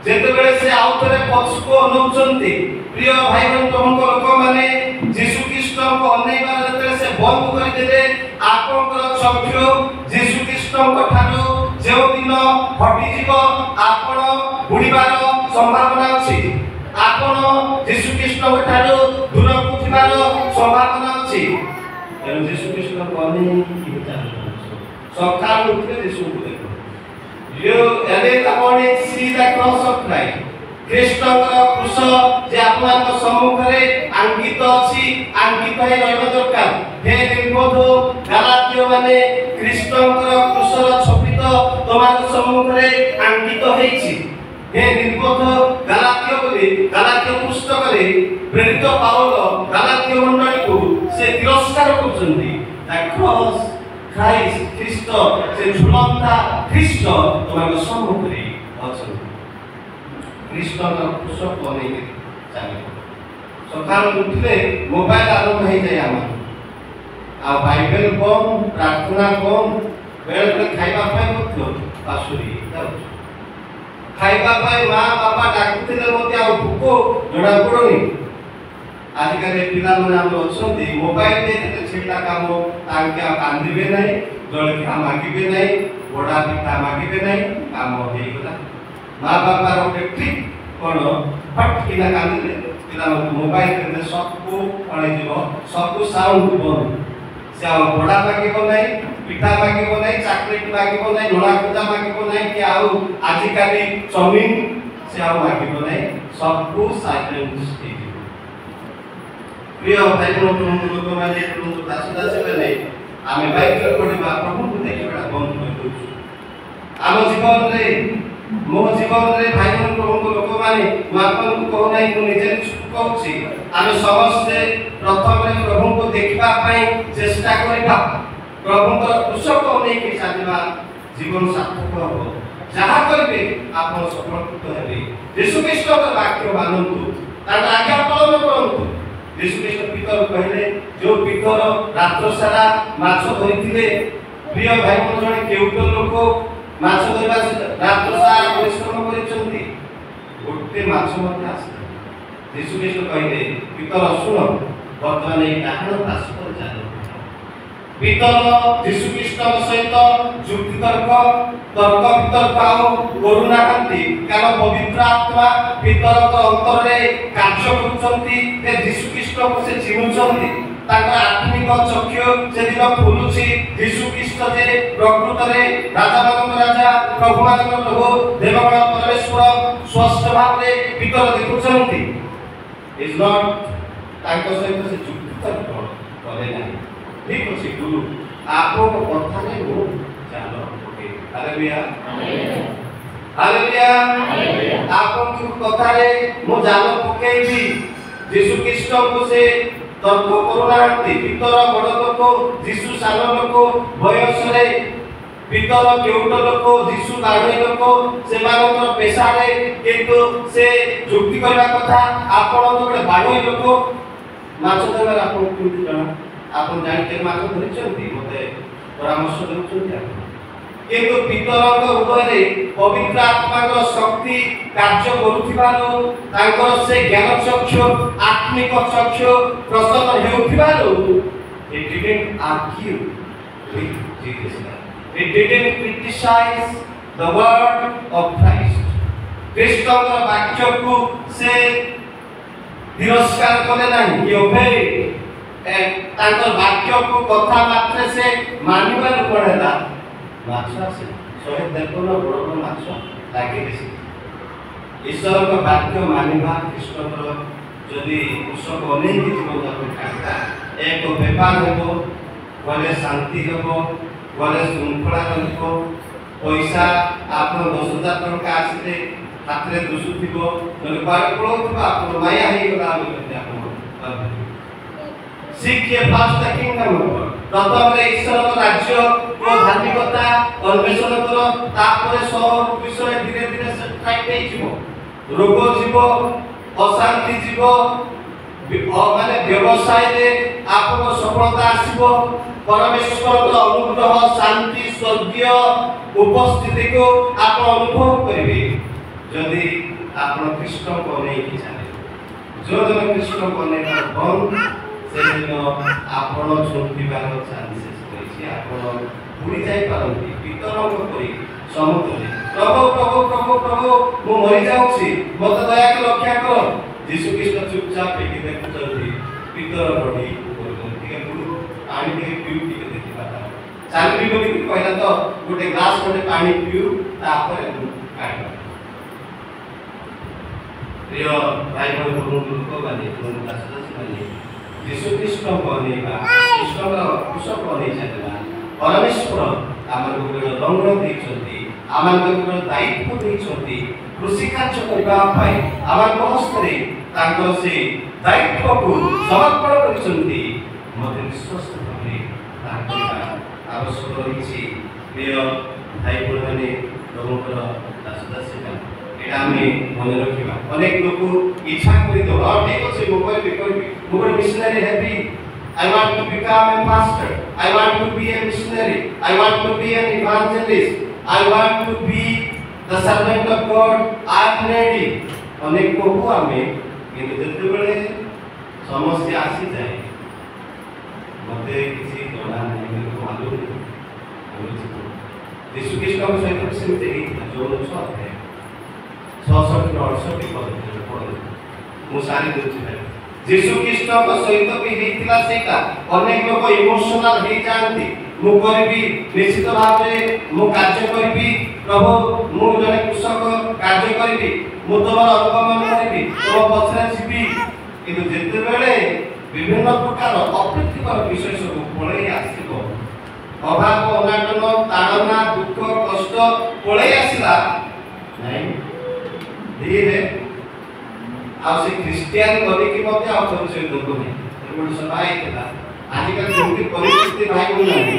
जेतेबेले से आउथरे पक्ष को अनुचंती प्रिय भाई बहन तुमको लोक माने यीशु कृष्ण को अनेइबा जेतेबेले से बंद कर देले आपनकर चक्षु यीशु कृष्ण को ठानु जे दिन हटि जीव आपन बुड़ीबार संभावना अछि आपन यीशु कृष्ण को ठानु दूर कुथिबार संभावना अछि तेनु यीशु कृष्ण को अनेक विचार सकाळ उठले यीशु को देखो You every morning see the cross of Christ. कृष्णଙ୍କର କ୍ରୁଶ ଯେ ଆପଣଙ୍କ ସମ୍ମୁଖରେ ଆଙ୍କିତ ଅଛି ଆଙ୍କିତ ହେଇ ରହିବା ଦରକାର। ହେ ନିର୍ବୋଧ ଗାଲାତୀୟ ମାନେ କୃଷ୍ଣଙ୍କର କ୍ରୁଶର ଛବି ତ ତମମାନଙ୍କ ସମ୍ମୁଖରେ ଆଙ୍କିତ ହେଇଛି। ହେ ନିର୍ବୋଧ ଗାଲାତୀୟ ବୋଲି ଗାଲାତୀୟ ପୁସ୍ତକରେ ପ୍ରେରିତ ପାଉଲ ଗାଲାତୀୟ ମଣ୍ଡଳୀକୁ ସେ ତିରସ୍କାର କରୁଛନ୍ତି। The cross Christ ଖ୍ରୀଷ୍ଟ ସେ ଝୁଲନ୍ତା ଖ୍ରୀଷ୍ଟ ତମମାନଙ୍କ ସମ୍ମୁଖରେ ଅଛନ୍ତି। कृष्णଙ୍କ କ୍ରୁଶ ବନେଇ ଚାଲେ ସକାଳୁ ଉଠିଲେ ମୋବାଇଲ ଆରମ୍ଭ ହେଇଯାଏ ଆମର ଆଉ ବାଇବେଲ କମ୍ ପ୍ରାର୍ଥନା କମ୍ ବେଳେବେଳେ ଖାଇବା ପାଇଁ ମଧ୍ୟ ଆସୁରି ଯାଉଛି ଖାଇବା ପାଇଁ ମା ବାପା ଡାକୁଥିଲେ ମଧ୍ୟ ଆଉ ଭୋକ ଜଣା ପଡୁନି। ଆଜିକାଲି ପିଲାମାନେ ଆମର ଅଛନ୍ତି ମୋବାଇଲ ଦେଇଥିଲେ ଛିଡ଼ା କାମ ତାଙ୍କେ ଆଉ କାନ୍ଦିବେ ନାହିଁ ଜଳଖିଆ ମାଗିବେ ନାହିଁ ବଡ଼ା ପିଠା ମାଗିବେ ନାହିଁ କାମ ହେଇଗଲା। माँ बापा रोटे ठीक कोन फट किना कांदे पिला मोबाइल के सबको पळे दिबो सबको साउंड बंद से आ बड़ा मागिबो नै पिठा मागिबो नै चॉकलेट मागिबो नै लोला पूजा मागिबो नै कि आउ आजि काली चाउमीन से आ मागिबो नै सबको साइलेंट स्टे दिबो। प्रिय भाई बहन लोक माने दास दास बेले आमे बाइक पढिबा प्रभु को देखिबा बंद कर दउछु। आम जीवन रे मो जीवन रे भाई बहन प्रभु लोक माने मापन को कहू नै को निजे कहूची आमे समस्त प्रथम रे प्रभु को देखिबा पई चेष्टा करिबा प्रभु को क्रूस को नै कि चालिबा जीवन सार्थक हो जहा करबे आपन सफल हेबे। यीशु कृष्ण का वाक्य मानंतु तार आज्ञा पालन करंतु। यीशु कृष्ण पितर कहले जो पितर रात्र सारा माछ धरिथिले प्रिय भाई बहन जने केउट लोक माछ धरबा रात्र सारा परिश्रम करिसंती गोटे माछ मते आसे यीशु कृष्ण कहले पितर सुन वर्तमान ए डाहण पास पर जानो पितर यीशु कृष्ण सहित युक्ति तर्क वितर्क करुणा कांति कारण पवित्र आत्मा पितर अंतर रे कार्य करूचंती ते यीशु कृष्ण को से चिनुचंती ताकर आत्मिक चक्षु से दिन फुलुची यीशु कृष्ण जे प्रकृत रे राजा मानक राजा प्रभु मानक प्रभु देवगण परमेश्वर स्वस्थ भाव रे पितर देखुचंती इज नॉट ताकर सहित से युक्ति तर्क करे नाही ठीक अछि गुरु आपो कथा ने हो जानो ओके हालेलुया हालेलुया आपो की कथा रे मो जानो पकेइबी यीशु कृष्ण को से तर्क करुणांती पितर बड़ लोक यीशु सान लोक बयस रे पितर केउट लोक यीशु बाढई लोक से मानकर पेशा रे किंतु से युक्ति करबा कथा आपण तो बड़े बाढई लोक माछ धरबार आपण किंतु जाना आपण जानि के माछ धरिचंती मते ପରାମର୍ଶ ଦେଉଛନ୍ତି କିନ୍ତୁ ପିତରଙ୍କ ହୃଦୟରେ ପବିତ୍ର ଆତ୍ମାଙ୍କ ଶକ୍ତି କାର୍ଯ୍ୟ କରୁଥିବାରୁ ତାଙ୍କର ସେ ଜ୍ଞାନ ଚକ୍ଷୁ ଆତ୍ମିକ ଚକ୍ଷୁ ପ୍ରସନ୍ନ ହେଉଥିବାରୁ he didn't argue with Jesus. He didn't criticize the word of Christ. ଖ୍ରୀଷ୍ଟଙ୍କ ବାକ୍ୟକୁ ସେ ତିରସ୍କାର କଲେ ନାହିଁ। He obeyed. ତାଙ୍କ ବାକ୍ୟକୁ କଥା ମାତ୍ରେ ସେ ମାନିବାରୁ କଣ ହେଲା ମାଛ ଆସିଲା 153 ବଡ଼ ବଡ଼ ମାଛ ଲାଗିଲେ। ଈଶ୍ୱରଙ୍କ ବାକ୍ୟ ମାନିବା ଖ୍ରୀଷ୍ଟଙ୍କର ଯଦି କୃଷକ ଅନେକ ଜୀବନ କାଟିଲା ଏକ ବେପାର ହେବ, ଗଲେ ଶାନ୍ତି ହେବ, ଗଲେ ଶୃଙ୍ଖଳା ରହିବ, ପଇସା ଆପଣ 10,000 ଟଙ୍କା ଆସିଲେ ହାତରେ ଦୁଷୁଥିବ, ନହେଲେ କୁଆଡ଼େ ପଳଉଥିବ, ଆପଣ ମାୟା ହେଇଗଲା ଆପଣ ଶିଖିଏ ଫାଷ୍ଟ ଦ କିଙ୍ଗଡମ ଅଫ ଗଡ୍। ପ୍ରଥମରେ ଈଶ୍ୱରଙ୍କ ରାଜ୍ୟ ଓ ଧାର୍ମିକତା ଅନ୍ୱେଷଣ କର, ତାପରେ ସବୁ ବିଷୟ ଧୀରେ ଧୀରେ ସେଟ୍ ହେଇଯିବ। ରୋଗ ଯିବ, ଅଶାନ୍ତି ଯିବ, ମାନେ ବ୍ୟବସାୟରେ ଆପଣଙ୍କ ସଫଳତା ଆସିବ, ପରମେଶ୍ୱରଙ୍କ ଅନୁଗ୍ରହ ଶାନ୍ତି ସ୍ୱର୍ଗୀୟ ଉପସ୍ଥିତିକୁ ଆପଣ ଅନୁଭବ କରିବେ ଯଦି ଆପଣ ଖ୍ରୀଷ୍ଟଙ୍କୁ ଅନେଇକି ଚାଲିବେ। ଯେଉଁଦିନ ଖ୍ରୀଷ୍ଟଙ୍କୁ ଅନେଇବା ବନ୍ଦ ସେଦିନ ଆପଣ ଛୁଟିବାର ଚାନ୍ସେସ୍ ରହିଛି, ଆପଣ ବୁଡ଼ି ଯାଇପାରନ୍ତି ପିତରଙ୍କ ପରି ସମୁଦ୍ରରେ। ପ୍ରଭୁ ପ୍ରଭୁ ପ୍ରଭୁ ପ୍ରଭୁ ମୁଁ ମରିଯାଉଛି, ମୋତେ ଦୟାକରି ରକ୍ଷା କର। ଯୀଶୁ ଖ୍ରୀଷ୍ଟ ଚୁପଚାପ ହେଇକି ଦେଖୁଛନ୍ତି ପିତର ବଢି କରୁଛନ୍ତି, ଟିକେ ପାଣି ଟିକେ ପିଉ, ଟିକେ ଦେଖିବା ଚାଲିବି ବୋଲି କହିଲା ତ ଗୋଟେ ଗ୍ଲାସ୍ ଗୋଟେ ପାଣି ପିଉ, ତାପରେ କାଢ଼ିବା। ପ୍ରିୟ ଭାଇ ଭଉଣୀ ଲୋକମାନେ ଯୀଶୁ ଖ୍ରୀଷ୍ଟଙ୍କୁ ଅନେଇବା, ଖ୍ରୀଷ୍ଟଙ୍କର କୃଷକ ଅନେଇ ଚାଲିବା। ପରମେଶ୍ୱର ଆମକୁ ଗୋଟେ ରଙ୍ଗ ଦେଇଛନ୍ତି, ଆମକୁ ଗୋଟେ ଦାୟିତ୍ୱ ଦେଇଛନ୍ତି କୃଷି କାର୍ଯ୍ୟ କରିବା ପାଇଁ। ଆମ ହସ୍ତରେ ତାଙ୍କର ସେ ଦାୟିତ୍ୱକୁ ସମର୍ପଣ କରିଛନ୍ତି। ମୋତେ ବିଶ୍ୱସ୍ତ ଭାବରେ ତାହା କରିବା ଆବଶ୍ୟକ ରହିଛି। ପ୍ରିୟ ଭାଇ ଭଉଣୀମାନେ, ପ୍ରଭୁଙ୍କର ଦାସଦାସୀମାନେ, এটা আমি মনে রাখিবা। অনেক লোক ইচ্ছা করে তো ঠিক আছে ମୁଁ କରିବି ମୁଁ ଗୋଟେ missionary heavy. I want to become a pastor. I want to be a missionary. I want to be an evangelist. I want to be the servant of God. I am ready. অনেক বহু আমি কিন্তু যেତେବେଳେ ସମସ୍ୟା ଆସିଯାଏ ମୋତେ କିଛି ଜଣା ନାହିଁ, ମୋତେ ମାଲୁମ ନାହିଁ। ଯୀଶୁ ଖ୍ରୀଷ୍ଟଙ୍କ ସହିତ ସେମିତି ହେଇଥିଲା। ଯୋଉ 66-68 ପଦ ମୁଁ ସାରି ଦେଉଛି ଭାଇ। ଯୀଶୁ ଖ୍ରୀଷ୍ଟଙ୍କ ସହିତ ବି ହେଇଥିଲା ସେଇଟା। ଅନେକ ଲୋକ ଇମୋସନାଲ ହେଇଯାଆନ୍ତି, ମୁଁ କରିବି ନିଶ୍ଚିତ ଭାବରେ, ମୁଁ କାର୍ଯ୍ୟ କରିବି ପ୍ରଭୁ, ମୁଁ ଜଣେ କୃଷକ କାର୍ଯ୍ୟ କରିବି, ମୁଁ ତୁମର ଅନୁଗମନ କରିବି, ତୁମ ପଛରେ ଯିବି। କିନ୍ତୁ ଯେତେବେଳେ ବିଭିନ୍ନ ପ୍ରକାର ଅପ୍ରୀତିକର ବିଷୟ ସବୁ ପଳେଇ ଆସିବ, ଅଭାବ ଅନାଟନ ତାଡ଼ନା ଦୁଃଖ କଷ୍ଟ ପଳେଇ ଆସିଲା ନାଇଁ ଧୀରେ ଆଉ ସେ ଖ୍ରୀଷ୍ଟିଆନ କରିକି ମଧ୍ୟ ଆଉ ପରିଚୟ ଦେବ ନାହିଁ। ଗୋଟେ ସଭା ହେଇଥିଲା, ଆଜିକାଲି ଯେମିତି ପରିସ୍ଥିତି ଭାଇ ଭଉଣୀ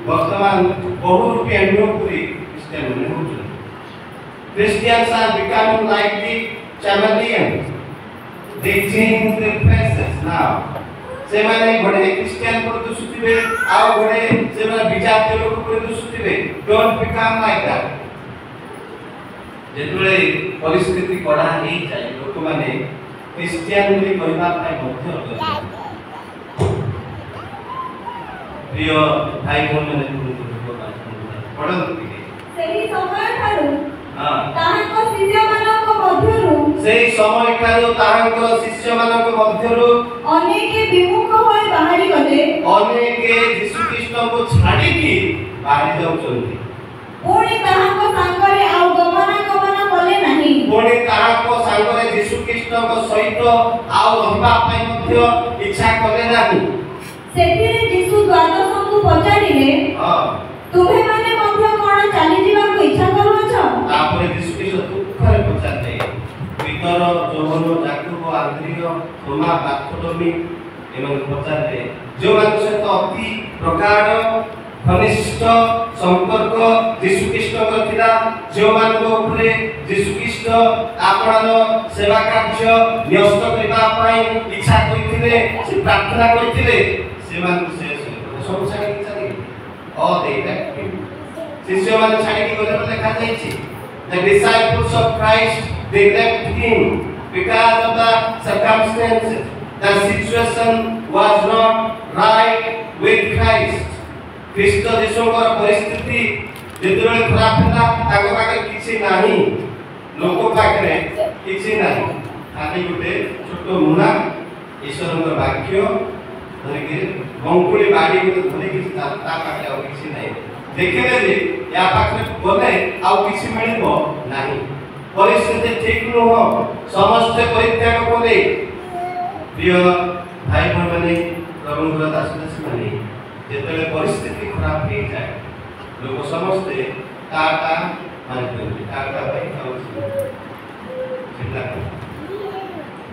ବର୍ତ୍ତମାନ ବହୁ ରୂପିଆ ପୁରୀ ଖ୍ରୀଷ୍ଟିଆନ ମାନେ ହେଉଛନ୍ତି। Christians are becoming like the chameleons. They change their faces now. ସେମାନେ ଘୋଡ଼େ ଖ୍ରୀଷ୍ଟିଆନ ପରି ଦିଶୁଥିବେ, ଆଉ ଘୋଡ଼େ ସେମାନେ ବିଜାତୀୟ ଲୋକ ପରି ଦିଶୁଥିବେ। Don't become like that. ଯେତେବେଳେ ପରିସ୍ଥିତି କଡ଼ା ହେଇଯାଏ ଲୋକମାନେ ଖ୍ରୀଷ୍ଟିଆନ ବୋଲି କହିବା ପାଇଁ ମଧ୍ୟ ପ୍ରିୟ ଭାଇ ଭଉଣୀମାନେ ପଢ଼ନ୍ତୁ ଟିକେ। ସେହି ସମୟଠାରୁ ତାହାଙ୍କ ଶିଷ୍ୟମାନଙ୍କ ମଧ୍ୟରୁ ଅନେକ ବିମୁଖ ହୋଇ ବାହାରି ଗଲେ, ଅନେକ ଯୀଶୁ ଖ୍ରୀଷ୍ଟଙ୍କୁ ଛାଡ଼ିକି ବାହାରି ଯାଉଛନ୍ତି। ପୁଣି ତାହାଙ୍କ ସାଙ୍ଗରେ ଆଉ ଗମନାଗମନ କଲେ ନାହିଁ। ପୁଣି ତାହାଙ୍କ ସାଙ୍ଗରେ ଯୀଶୁ ଖ୍ରୀଷ୍ଟଙ୍କ ସହିତ ଆଉ ରହିବା ପାଇଁ ମଧ୍ୟ ଇଚ୍ଛା କଲେ ନାହିଁ। ସେଥିରେ ଯୀଶୁ ଦ୍ୱାଦଶଙ୍କୁ ପଚାରିଲେ, ତୁମେମାନେ ମଧ୍ୟ କଣ ଚାଲିଯିବାକୁ ଇଚ୍ଛା କରୁଅଛ? ତାପରେ ଯୀଶୁ ଖ୍ରୀଷ୍ଟ ଦୁଃଖରେ ପଚାରିଲେ, ପିତର, ଯୋହନ, ଯାକୋବ, ଆନ୍ଦ୍ରିୟ, ଥୋମା, ବାର୍ଥୋଲୋମି ଏମାନଙ୍କୁ ପଚାରିଲେ, ଯେଉଁମାନଙ୍କ ସହିତ ଅତି ପ୍ରଗାଢ଼ ଘନିଷ୍ଠ ସମ୍ପର୍କ ଯୀଶୁ ଖ୍ରୀଷ୍ଟଙ୍କର ଥିଲା, ଯେଉଁମାନଙ୍କ ଉପରେ ଯୀଶୁ ଖ୍ରୀଷ୍ଟ ଆପଣର ସେବା କାର୍ଯ୍ୟ ନ୍ୟସ୍ତ କରିବା ପାଇଁ ଇଚ୍ଛା କରିଥିଲେ, ସେ ପ୍ରାର୍ଥନା କରିଥିଲେ, ସେମାନଙ୍କୁ ସେ ସବୁ ଛାଡ଼ିକି ଚାଲିଗଲେ। or they left him. शिष्य मान छाड़ी की गले पर लिखा जाइए the disciples of Christ they left him because of the circumstances. The situation was not right with Christ. ଖ୍ରୀଷ୍ଟ ଯୀଶୁଙ୍କର ପରିସ୍ଥିତି ଯେତେବେଳେ ଖରାପ ହେଲା ତାଙ୍କ ପାଖରେ କିଛି ନାହିଁ, ଲୋକ ପାଖରେ କିଛି ନାହିଁ, ଖାଲି ଗୋଟେ ଛୋଟ ମୁନା ଈଶ୍ୱରଙ୍କ ବାକ୍ୟ ଧରିକି ବଙ୍କୁଳି ବାଡ଼ି ଗୋଟେ ଧରିକି ତା ପାଖରେ ଆଉ କିଛି ନାହିଁ। ଦେଖିଲେ ଯେ ୟା ପାଖରେ ଗଲେ ଆଉ କିଛି ମିଳିବ ନାହିଁ, ପରିସ୍ଥିତି ଠିକ ନୁହଁ, ସମସ୍ତେ ପରିତ୍ୟାଗ କଲେ। ପ୍ରିୟ ଭାଇ ଭଉଣୀମାନେ, ପ୍ରଭୁଙ୍କର ଦାସଦାସୀ ମାନେ, ଯେତେବେଳେ ପରିସ୍ଥିତି ଖରାପ ହେଇଯାଏ ଲୋକ ସମସ୍ତେ କାଟା ମାନିଛନ୍ତି, କାଟା ପାଇଁ ଖାଉଛନ୍ତି। ସେଟା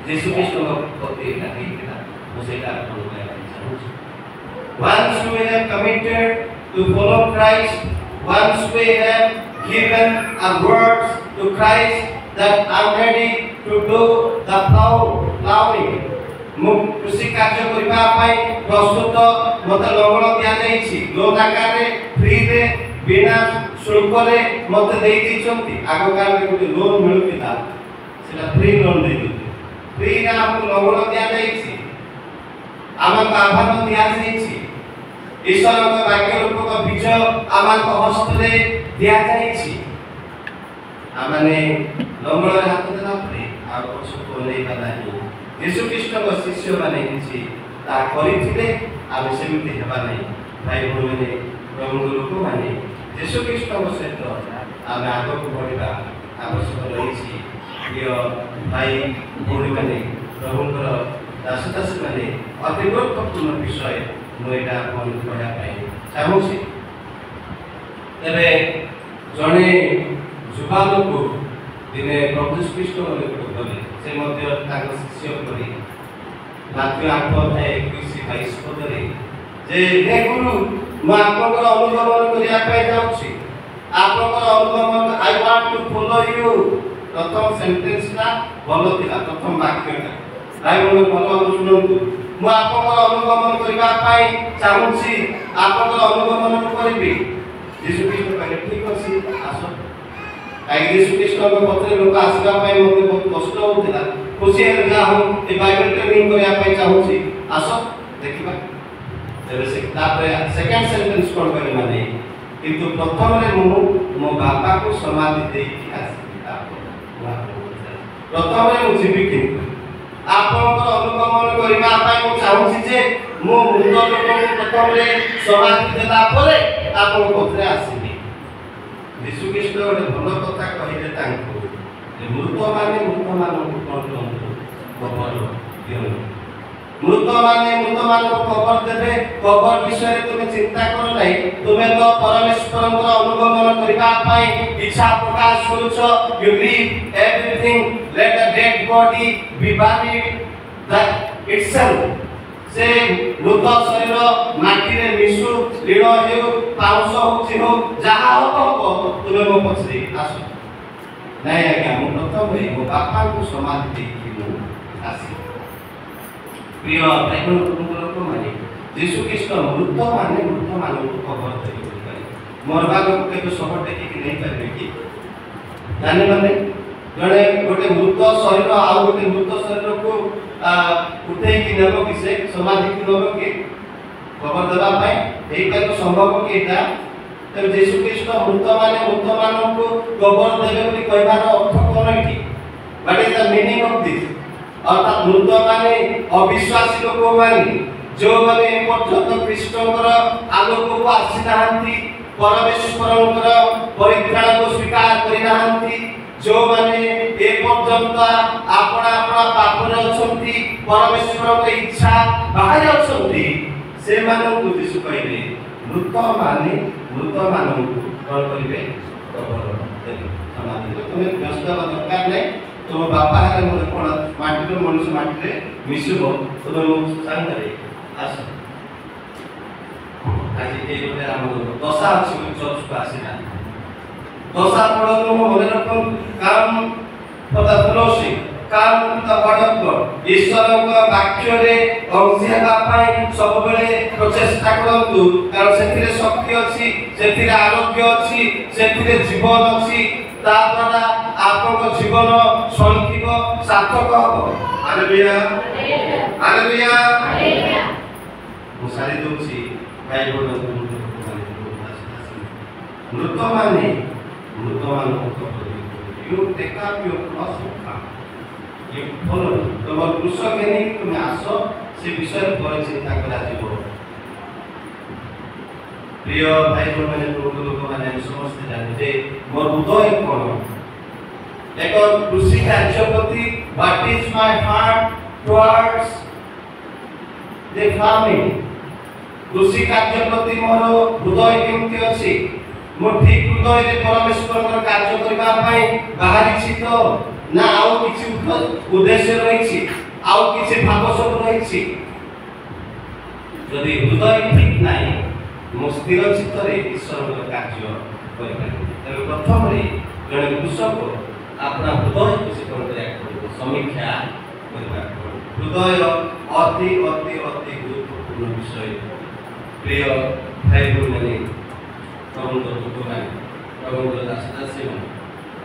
ଯୀଶୁ ଖ୍ରୀଷ୍ଟଙ୍କ ପ୍ରତି ଏଇଟା ହେଇଥିଲା, ମୁଁ ସେଇଟା ଆପଣଙ୍କୁ କହିବାକୁ ଚାହୁଁଛି। Once we have committed to follow Christ, once we have given our words to Christ that I'm ready to do the plowing, ମୁଁ କୃଷି କାର୍ଯ୍ୟ କରିବା ପାଇଁ ପ୍ରସ୍ତୁତ, ମୋତେ ଲଙ୍ଗଳ ଦିଆଯାଇଛି, ଲୋନ୍ ଆକାରରେ ଫ୍ରିରେ ବିନା ଶୁଳ୍କରେ ମୋତେ ଦେଇ ଦେଇଛନ୍ତି। ଆଗ କାଳରେ ଗୋଟେ ଲୋନ୍ ମିଳୁଥିଲା, ସେଟା ଫ୍ରି ଲୋନ୍ ଦେଇଛନ୍ତି, ଫ୍ରିରେ ଆମକୁ ଲଙ୍ଗଳ ଦିଆଯାଇଛି, ଆମକୁ ଆହ୍ୱାନ ଦିଆଯାଇଛି, ଈଶ୍ୱରଙ୍କ ବାକ୍ୟ ରୂପକ ବୀଜ ଆମକୁ ହସ୍ତରେ ଦିଆଯାଇଛି। ଆମେ ଲଙ୍ଗଳରେ ହାତ ଦେଲା ପରେ ଆଉ ପଛକୁ ଅନେଇବା ନାହିଁ। ଯୀଶୁ ଖ୍ରୀଷ୍ଟଙ୍କ ଶିଷ୍ୟମାନେ କିଛି ତାହା କରିଥିଲେ, ଆମେ ସେମିତି ହେବା ନାହିଁ। ଭାଇ ଭଉଣୀମାନେ, ପ୍ରଭୁଙ୍କ ଲୋକମାନେ, ଯୀଶୁ ଖ୍ରୀଷ୍ଟଙ୍କ ସହିତ ଆମେ ଆଗକୁ ବଢ଼ିବା ଆବଶ୍ୟକ ରହିଛି। ପ୍ରିୟ ଭାଇ ଭଉଣୀମାନେ, ପ୍ରଭୁଙ୍କର ଦାସଦାସୀମାନେ, ଅତି ଗୁରୁତ୍ୱପୂର୍ଣ୍ଣ ବିଷୟ ମୁଁ ଏଇଟା ଆପଣଙ୍କୁ କହିବା ପାଇଁ ଚାହୁଁଛି। ତେବେ ଜଣେ ଯୁବା ଲୋକ ଦିନେ ପ୍ରଭୁ ଖ୍ରୀଷ୍ଟଙ୍କ ନିକଟକୁ ଗଲେ, ସେ ମଧ୍ୟ ତାଙ୍କ ଶିଷ୍ୟ କରି ମାତ୍ର 8:21-22 ପଦରେ ଯେ ହେ ଗୁରୁ, ମୁଁ ଆପଣଙ୍କର ଅନୁଗମନ କରିବା ପାଇଁ ଯାଉଛି, ଆପଣଙ୍କର ଅନୁଗମନ, I want to follow you. ପ୍ରଥମ ସେଣ୍ଟେନ୍ସଟା ଭଲ ଥିଲା, ପ୍ରଥମ ବାକ୍ୟଟା ଭାଇ ଭଉଣୀ ଭଲ ଭାବରେ ଶୁଣନ୍ତୁ। ମୁଁ ଆପଣଙ୍କର ଅନୁଗମନ କରିବା ପାଇଁ ଚାହୁଁଛି, ଆପଣଙ୍କର ଅନୁଗମନ କରିବି। ଯୀଶୁ ଖ୍ରୀଷ୍ଟ କହିଲେ ଠିକ ଅଛି, ଆସ। କାହିଁକି ଯୀଶୁ ଖ୍ରୀଷ୍ଟଙ୍କ ପଛରେ ଲୋକ ଆସିବା ପାଇଁ ମୋତେ ବହୁତ କଷ୍ଟ ହେଉଥିଲା, ଖୁସି ହେଲେ ଯାହା ହଉ ଏ ବାଇବେଲ ଟ୍ରେନିଂ କରିବା ପାଇଁ ଚାହୁଁଛି, ଆସ ଦେଖିବା। ତେବେ ସେ ତାପରେ ସେକେଣ୍ଡ ସେଣ୍ଟେନ୍ସ କ'ଣ କହିଲେ, ମାନେ କିନ୍ତୁ ପ୍ରଥମରେ ମୁଁ ମୋ ବାପାକୁ ସମାଧି ଦେଇକି ଆସିବି। ପ୍ରଥମରେ ମୁଁ ଯିବି, କିନ୍ତୁ ଆପଣଙ୍କର ଅନୁଗମନ କରିବା ପାଇଁ ମୁଁ ଚାହୁଁଛି ଯେ ମୁଁ ମୃତ ଲୋକଙ୍କୁ ପ୍ରଥମରେ ସମାଧି ଦେଲା ପରେ ଆପଣଙ୍କ ପଛରେ ଆସିବି। ଯୀଶୁ ଖ୍ରୀଷ୍ଟ ଗୋଟେ ଭଲ କଥା କହିଲେ ତାଙ୍କୁ ଯେ ମୃତମାନେ ମୃତମାନଙ୍କୁ କ'ଣ କରନ୍ତୁ, ଖବର ଦିଅନ୍ତୁ। ମୃତମାନେ ମୃତମାନଙ୍କୁ ଖବର ଦେବେ। ଖବର ବିଷୟରେ ତୁମେ ଚିନ୍ତା କର ନାହିଁ, ତୁମେ ତ ପରମେଶ୍ୱରଙ୍କର ଅନୁଗମନ କରିବା ପାଇଁ ଇଚ୍ଛା ପ୍ରକାଶ କରୁଛ। You leave everything, let the dead body be buried that itself. ସେ ମୃତ ଶରୀର ମାଟିରେ ମିଶୁ, ଲୀଳ ହେଉ, ପାଉଁଶ ହେଉଛି ହଉ, ଯାହା ହବ ହବ, ତୁମେ ମୋ ପଛରେ ଆସ। ନାଇଁ ଆଜ୍ଞା, ମୁଁ ପ୍ରଥମେ ମୋ ବାପାଙ୍କୁ ସମାଧି ଦେଇକି ମୁଁ ଆସିବି। ପ୍ରିୟ ଭାଇ ଲୋକମାନେ, ଯୀଶୁ ଖ୍ରୀଷ୍ଟ ମୃତମାନେ ମୃତମାନଙ୍କୁ ଖବର ଦେଇପାରିବେ। ମରବା ଲୋକ କେବେ ଶବ ଟେକିକି ନେଇପାରିବେ କି? ଜାଣିମାନେ, ଜଣେ ଗୋଟେ ମୃତ ଶରୀର ଆଉ ଗୋଟେ ମୃତ ଶରୀରକୁ ଉଠେଇକି ନେବ କି, ସେ ସମାଧିକି ନେବ କି ଖବର ଦେବା ପାଇଁ? ହେଇପାରିବ ସମ୍ଭବ କି ଏଇଟା? ତେଣୁ ଯୀଶୁ ଖ୍ରୀଷ୍ଟ ମୃତମାନେ ମୃତମାନଙ୍କୁ ଖବର ଦେବେ ବୋଲି କହିବାର ଅର୍ଥ କ'ଣ ଏଠି? What is the meaning of this? ଅର୍ଥାତ୍ ମୃତମାନେ ଅବିଶ୍ୱାସୀ ଲୋକମାନେ, ଯେଉଁମାନେ ଏପର୍ଯ୍ୟନ୍ତ ଖ୍ରୀଷ୍ଟଙ୍କର ଆଲୋକକୁ ଆସିନାହାନ୍ତି, ପରମେଶ୍ୱରଙ୍କର ପରିତ୍ରାଣକୁ ସ୍ୱୀକାର କରିନାହାନ୍ତି, ଯେଉଁମାନେ ଏପର୍ଯ୍ୟନ୍ତ ଆପଣା ଆପଣା ପାପରେ ଅଛନ୍ତି, ପରମେଶ୍ୱରଙ୍କ ଇଚ୍ଛା ବାହାରେ ଅଛନ୍ତି, ସେମାନଙ୍କୁ ଯୀଶୁ କହିଲେ ମୃତମାନେ ମୃତମାନଙ୍କୁ କ'ଣ କରିବେ? ଖବର ଦେବେ, ସମାଧି ଦେବେ। ତୁମେ ବ୍ୟସ୍ତ ହେବା ଦରକାର ନାହିଁ। ତୁମ ବାପା ହେଲେ ମୋତେ କ'ଣ ମାଟିର ମଣିଷ ମାଟିରେ ମିଶିବ, ତୁମେ ମୋ ସାଙ୍ଗରେ ଆସ। ଆଜି ଏଇ ଗୋଟେ ଆମର ଦଶା ଅଛି ବୋଲି ଚର୍ଚ୍ଚକୁ ଆସିଲା। ଦଶା ପଡ଼ନ୍ତୁ, ମନେ ରଖନ୍ତୁ, କାମ ଫର ଦ fellowship. come to the word of God. ଈଶ୍ୱରଙ୍କ ବାକ୍ୟରେ ଅଂଶୀ ହେବା ପାଇଁ ସବୁବେଳେ ପ୍ରଚେଷ୍ଟା କରନ୍ତୁ, କାରଣ ସେଥିରେ ଶକ୍ତି ଅଛି, ସେଥିରେ ଆରୋଗ୍ୟ ଅଛି, ସେଥିରେ ଜୀବନ ଅଛି। ତା ଦ୍ୱାରା ଆପଣଙ୍କ ଜୀବନ ସଂକ୍ଷିପ ସାର୍ଥକ ହେବ। Hallelujah hallelujah. ମୁଁ ସାରି ଦଉଛି ଭାଇ ଭଉଣୀଙ୍କୁ ମୃତମାନଙ୍କୁ you take up your cross and come. You follow me. ତମର କୃଷ ଘେନି ତୁମେ ଆସ, ସେ ବିଷୟରେ ପରେ ଚିନ୍ତା କରାଯିବ। ପ୍ରିୟ ଭାଇ ଭଉଣୀମାନେ, ପ୍ରଭୁ ଲୋକମାନେ, ଆମେ ସମସ୍ତେ ଜାଣୁ ଯେ ମୋର ହୃଦୟ କ'ଣ। ଏକ କୃଷି କାର୍ଯ୍ୟ ପ୍ରତି what is my heart towards the farming। କୃଷି କାର୍ଯ୍ୟ ପ୍ରତି ମୋର ହୃଦୟ କେମିତି ଅଛି? ମୁଁ ଠିକ ହୃଦୟରେ ପରମେଶ୍ୱରଙ୍କର କାର୍ଯ୍ୟ କରିବା ପାଇଁ ବାହାରିଛି ତ, ନା ଆଉ କିଛି ଉଦ୍ଦେଶ୍ୟ ରହିଛି, ଆଉ କିଛି ଭାବ ସବୁ ରହିଛି? ଯଦି ହୃଦୟ ଠିକ ନାହିଁ, ମୁଁ ସ୍ଥିର ଚିତ୍ତରେ ଈଶ୍ୱରଙ୍କର କାର୍ଯ୍ୟ କରିପାରିବି। ତେଣୁ ପ୍ରଥମରେ ଜଣେ କୃଷକ अपना हृदय को से कौन करेगा समीक्षा करबा हृदय अति अति अति गुरुत्वपूर्ण विषय। प्रिय भाई बहन प्रभु भक्तमान प्रभु दासदासी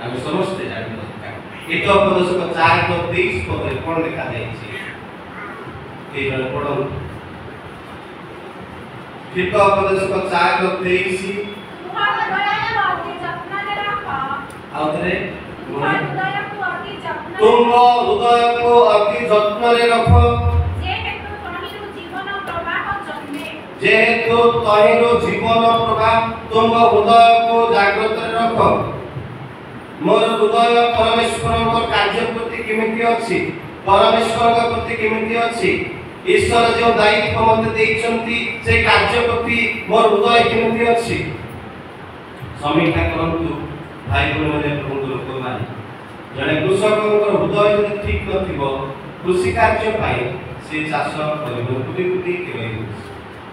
आम समस्ते जानी दरकार। हितोपदेशक 4:23 पदे कौन लिखा जाइछि ए जन पढो। हितोपदेशक 4:23 आउतरे तुम हृदय को अति जत्न रे रखो जेहेतु तहिरो जीवन प्रवाह तुम हृदय को जागृत रे रखो। मोर हृदय परमेश्वर कार्य प्रति केमिति अछि, परमेश्वर प्रति केमिति अछि, ईश्वर जो दायित्व मते देइछंती से कार्य प्रति मोर हृदय केमिति अछि। समीक्षा करंतु भाई बहन प्रभु लोक माने जने कृषकଙ୍କର हृदय যদি ঠিক নথিব কৃষি কার্য পাই সে চাষ করিব কুটি কুটি কেবে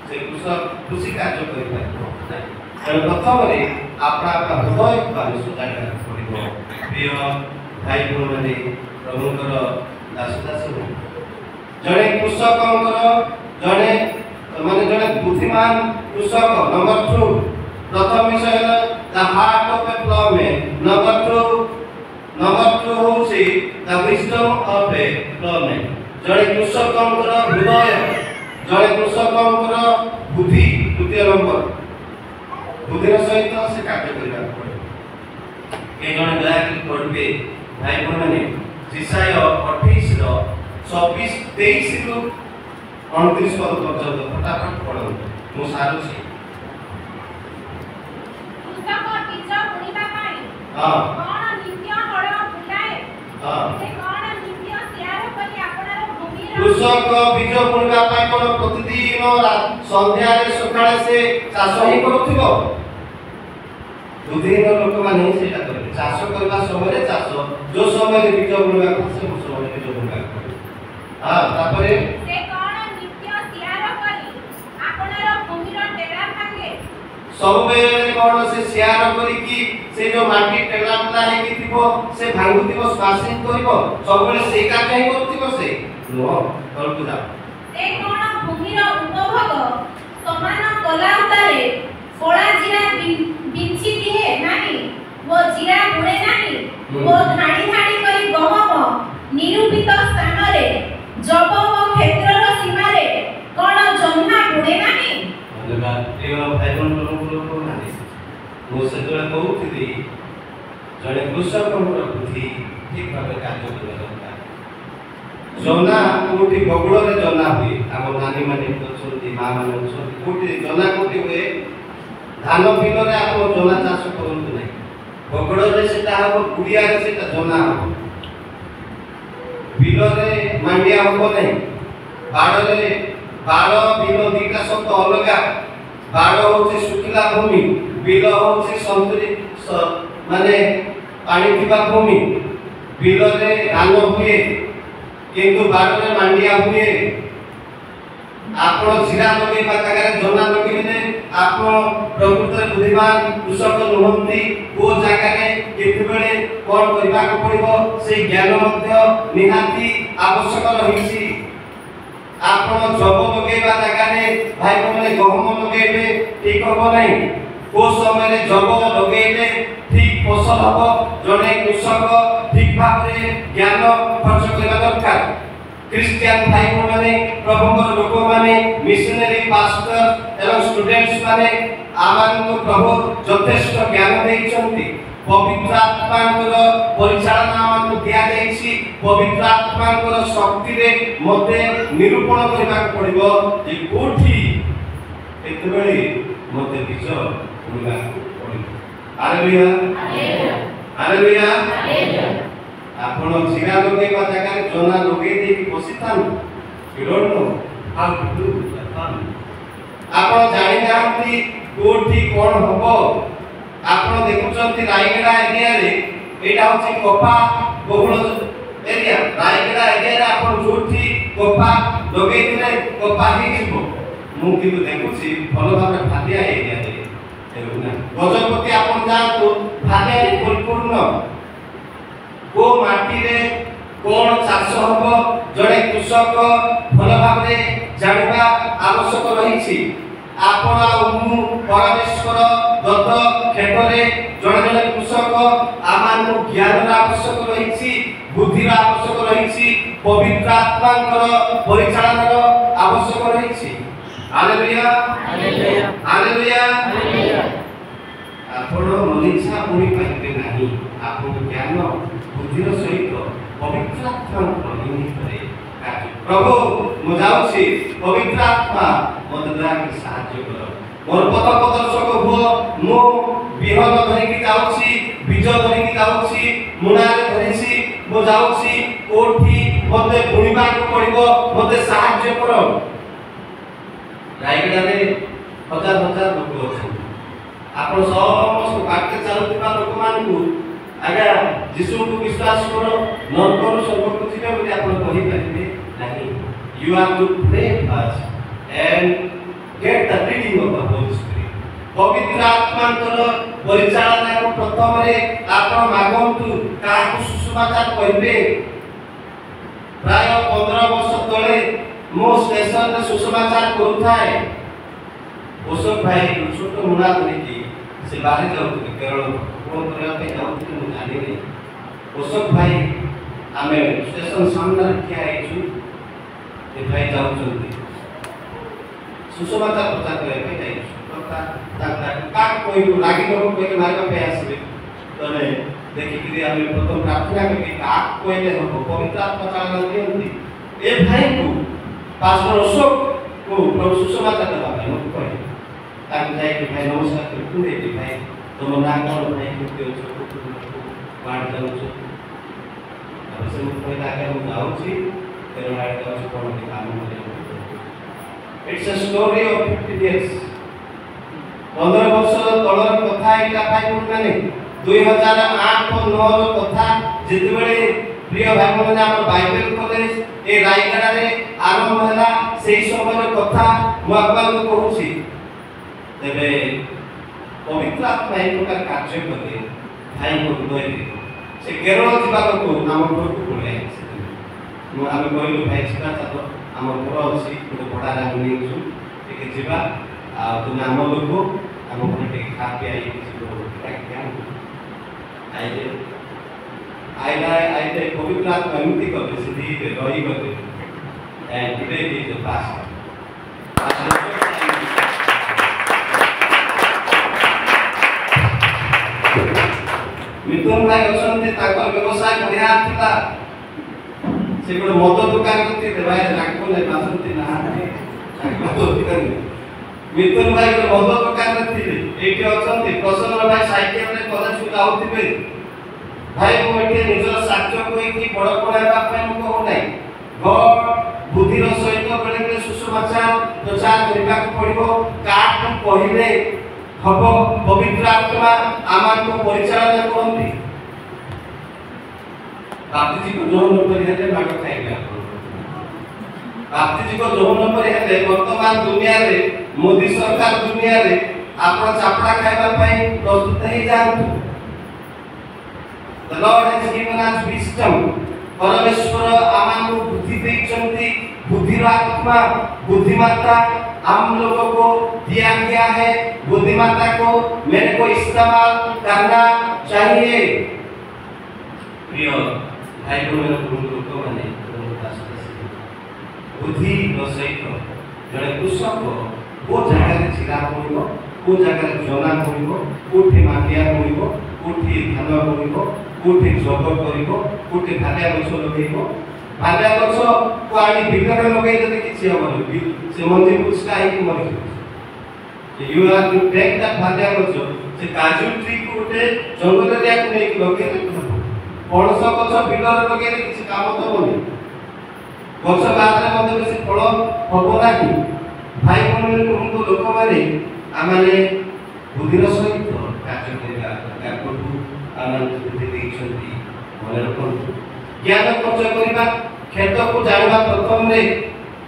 সে কৃষক কৃষি কার্য করি পারিব নাই। তেଣୁ ପ୍ରଥମରେ আপনা আপনা ହୃଦୟକୁ ଆମେ ସଜାଡ଼ିବାକୁ ପଡ଼ିବ। ପ୍ରିୟ ଭାଇ ଭଉଣୀମାନେ ପ୍ରଭୁଙ୍କର ଦାସଦାସୀ ଜଣେ କୃଷକଙ୍କର ଜଣେ ମାନେ ଜଣେ ବୁଦ୍ଧିମାନ କୃଷକ ନମ୍ବର 2 प्रथम विषय है the heart of a ploughman. Number 2 होछि the wisdom of a ploughman. जड़े कृषकଙ୍କର हृदय जड़े कृषकଙ୍କର बुद्धि द्वितीय नंबर बुद्धिर सहित से कार्य करबा पड़े। ए जने दया कर पढ़बे भाई बहन माने जिसाय 28 रो 24 23 रु 29 पद पर्यंत फटाफट पढ़ो। मु सारुछि कृषक बीज बुणवा पाई कोन प्रतिदिन संध्या रे सकाळे से चाष ही करथिबो। बुद्धिहीन लोक माने सेटा करे चाष करबा समय रे चाष जो समय रे बीज बुणवा को से समय रे बीज बुणवा करे। हां तापरे से कोन नित्य सियार करी आपनर भूमि रो टेरा भांगे सब बेले कोन से सियार करी की से जो माटी टेला टेला हे की थिबो से भांगुतिबो स्वासिंग करिवो सब बेले से का काई करथिबो से नो तलकु जा से कोन भूमि रो उपभोग समान कला उतारे कोळा जीरा बिंची दिहे नाही वो जीरा बुणे नाही वो धाडी धाडी करी गहम निरूपित स्थान रे जब वो क्षेत्र रो सीमा रे कोन जन्हा बुणे नाही। धन्यवाद। प्रिय भाई बहन लोक नाही मो सेतला कहउथि जने कृषकଙ୍କର बुद्धि ठीक भाबे कार्य କରିବା दरकार। जना कोठी बगुड़ रे जना हुए आम नानी माने अछंती मां माने अछंती कोठी जना कोठी हुए धान बिल रे आप जना चाष करंतु नै बगुड़ रे सेटा हो गुडिया रे सेटा जना हो बिल रे मांडिया हो नै बाड़ रे बाड़ बिल दीटा सब अलगा बाड़ होचे सुखिला भूमि बिल होचे संतुलित माने पानी थिबा भूमि बिल रे धान हुए किंतु बाड़ रे मांडिया हुए। आपण जीरा लगे पाकारे जना लगे आप प्रकृत बुद्धिमान कृषक नुहंती को जगह केतबेले कोन करबा को पड़िबो से ज्ञान मध्य निहाती आवश्यक रहिछि। आपण जब लगेबा जगह रे भाई माने गहम लगेबे ठीक हो नहीं को समय रे जब लगेले ठीक फसल हबो जने कृषक ठीक भाव रे ज्ञान खर्च करबा दरकार। क्रिश्चियन भाई माने प्रभुଙ୍କର लोक माने मिशनरी पास्टर एवं स्टूडेंट्स माने आमानको प्रभु यथेष्ट ज्ञान देइछन्ति। पवित्र आत्माଙ୍କର परिचालना आमानको दिया जाइछि। पवित्र आत्माଙ୍କର शक्ति रे मते निरूपण करबा पड़िबो जे कोठी एतबेले मते बिच उड़बा पड़िबो। Hallelujah hallelujah hallelujah. आपण जीरा लगेबा जगह रे जोना लगे दे बसितान you don't know how to do that. आपण जानि नांती कोठी कोन हबो। आपण देखुचंती रायगड़ा एरिया रे एटा होची कोपा बहुल एरिया। रायगड़ा एरिया रे आपण जोठी कोपा लगे दिले कोपा ही जिवो। मु किबु देखुची भलो भाबे फालिया एरिया रे हेरुना गजपति आपण जातो फालिया रे परिपूर्ण को माटी रे कोन चाष हबो जणे कृषक भलो भाबे जानिबा आवश्यक रहिछि। आपण आ मु परमेश्वर दत्त क्षेत्र जड़े जड़े कृषक आमान ज्ञान आवश्यक रही बुद्धि आवश्यक रही पवित्र आत्मा परिचालन आवश्यक रही। Hallelujah hallelujah hallelujah. आपण मनीषा पुणी पाइबे नाही आपण ज्ञान बुद्धि सहित पवित्र आत्मा निमित्त प्रभु मु जाउछि पवित्र आत्मा मते द्वारा साहाय्य कर मोर पथ प्रदर्शक हुओ। मु बिहन धरिकी जाउछि बीज धरिकी जाउछि मुनारे धरिछि मु जाउछि कोठी मते बुणिबा को पड़िबो मते साहाय्य कर। रायगड़ा रे हजार हजार लोक अछन आपण समस्त बाटे चालुतिबा लोक मानकु आगा यीशु को विश्वास करो न करो स्वर्ग को जिबे बोली आपण कहि परिबे नहीं। You have to pray first and get the leading of the Holy Spirit. पवित्र आत्मांतर परिचालना को प्रथम रे आपण मागंतु काकु सुसमाचार कहिबे। प्राय 15 वर्ष तळे मो स्टेशन रे सुसमाचार करूथाय। ओसब भाई छोट मुना धरिकी से बाहर जाउथि केरल कोन करया पे जाउथि मु जानि नै। ओसब भाई आमे स्टेशन सामने रखिया आइछु ए भाई जाउछन्ति सुसमाचार प्रचार करे पे जाइछु का कोई लागी लोग कोई मारबा पे आसबे तने देखि कि आमे प्रथम प्रार्थना करके का कोइले हो पवित्र आत्मा चालना दियंती। ए भाई को पास्टर अशोक को प्रभु सुसमाचार देबा पे मत कहि ताकि जाय कि भाई नमस्कार करतु दे भाई तुम ना कोन भाई को बाण जाउछु अब से मु पहिला के हम जाउछि तेरे लाइट जाउछु कोन के काम हो। It's a story of 50 years 15 वर्ष तळर कथा एटा भाई माने 2008 और 9 रो कथा जेतेबेले प्रिय भाई माने हमर बाइबल कॉलेज ए रायगड़ा रे आरंभ होला सेही समय रो कथा मु आपन को कहूची। तबे पवित्र आत्मा एक प्रकार कार्य करे भाई को हृदय से केरल जिबा को नाम को बोले मु आमे कहलु भाई छिका त हमर घर अछि तो बडा रानी छु ठीक जिबा आ तो नाम लोग हम अपने टेक खा के आई किसी को क्या आइले आइले पवित्र आत्मा मुक्ति को सिद्धि के रही करते and today is the past Mithun भाई अछन्ते ताकर व्यवसाय बढ़िया थिला से को मद दुकान करते भाई राखो ले बासंती ना मिथुन भाई को मद दुकान थिले एके अछन्ते प्रसन्न भाई साइकेल रे कॉलेज को जाउथिबे भाई को एके निजर साक्ष्य कोइ कि बड़ पढाबा ପାଇଁ मु कहू नै गॉड बुद्धि रो सहित बेले बेले सुसमाचार प्रचार करबाक पड़िबो काट कहिले हबो पवित्र आत्मा आमान को परिचालन करंती। बापू जी को जोन परिहारे माग खाइबे ବାପ୍ତିଜିକ ଯୌନ ପରି ହେଲେ ବର୍ତ୍ତମାନ ଦୁନିଆରେ ମୋଦି ସରକାର ଦୁନିଆରେ ଆପଣ ଚାପଡ଼ା ଖାଇବା ପାଇଁ ପ୍ରସ୍ତୁତ ହେଇଯାଆନ୍ତୁ। The Lord has given us wisdom. परमेश्वर आमानु बुद्धि देइछन्ति, बुद्धिर आत्मा बुद्धिमत्ता हम लोगों को दिया गया है। बुद्धिमत्ता को मेरे को इस्तेमाल करना चाहिए। प्रिय भाई बहन लोक माने बुद्धि सहित जड़े कृषक को जगह चिरा पड़ो, को जगह जना पड़ो, कोठी माटिया पड़ो, कोठी धान पड़ो, कोठी जग करिवो, कोठी भालिया गछ लगेइवो। भालिया गछ को आनी बिलरे लगेइ देले किछि हबनि, से मंदिर पुष्का हेकि मरि जाय। You are to take that भालिया गछ से काजू ट्री को उठे जंगल रे एक नै लगेइ दे। पणस गछ बिलरे लगेइ दे किछि काम दबनि। गछ बादरे मध्ये बेसी फल हबो नाही। भाई बहन लोक माने आमाने बुद्धिर सहित कार्य करिया काकोटू आनंद बुद्धि देइछन्ति। मने रखन्तु ज्ञान खर्च करिबा खेत को जानिबा प्रथम रे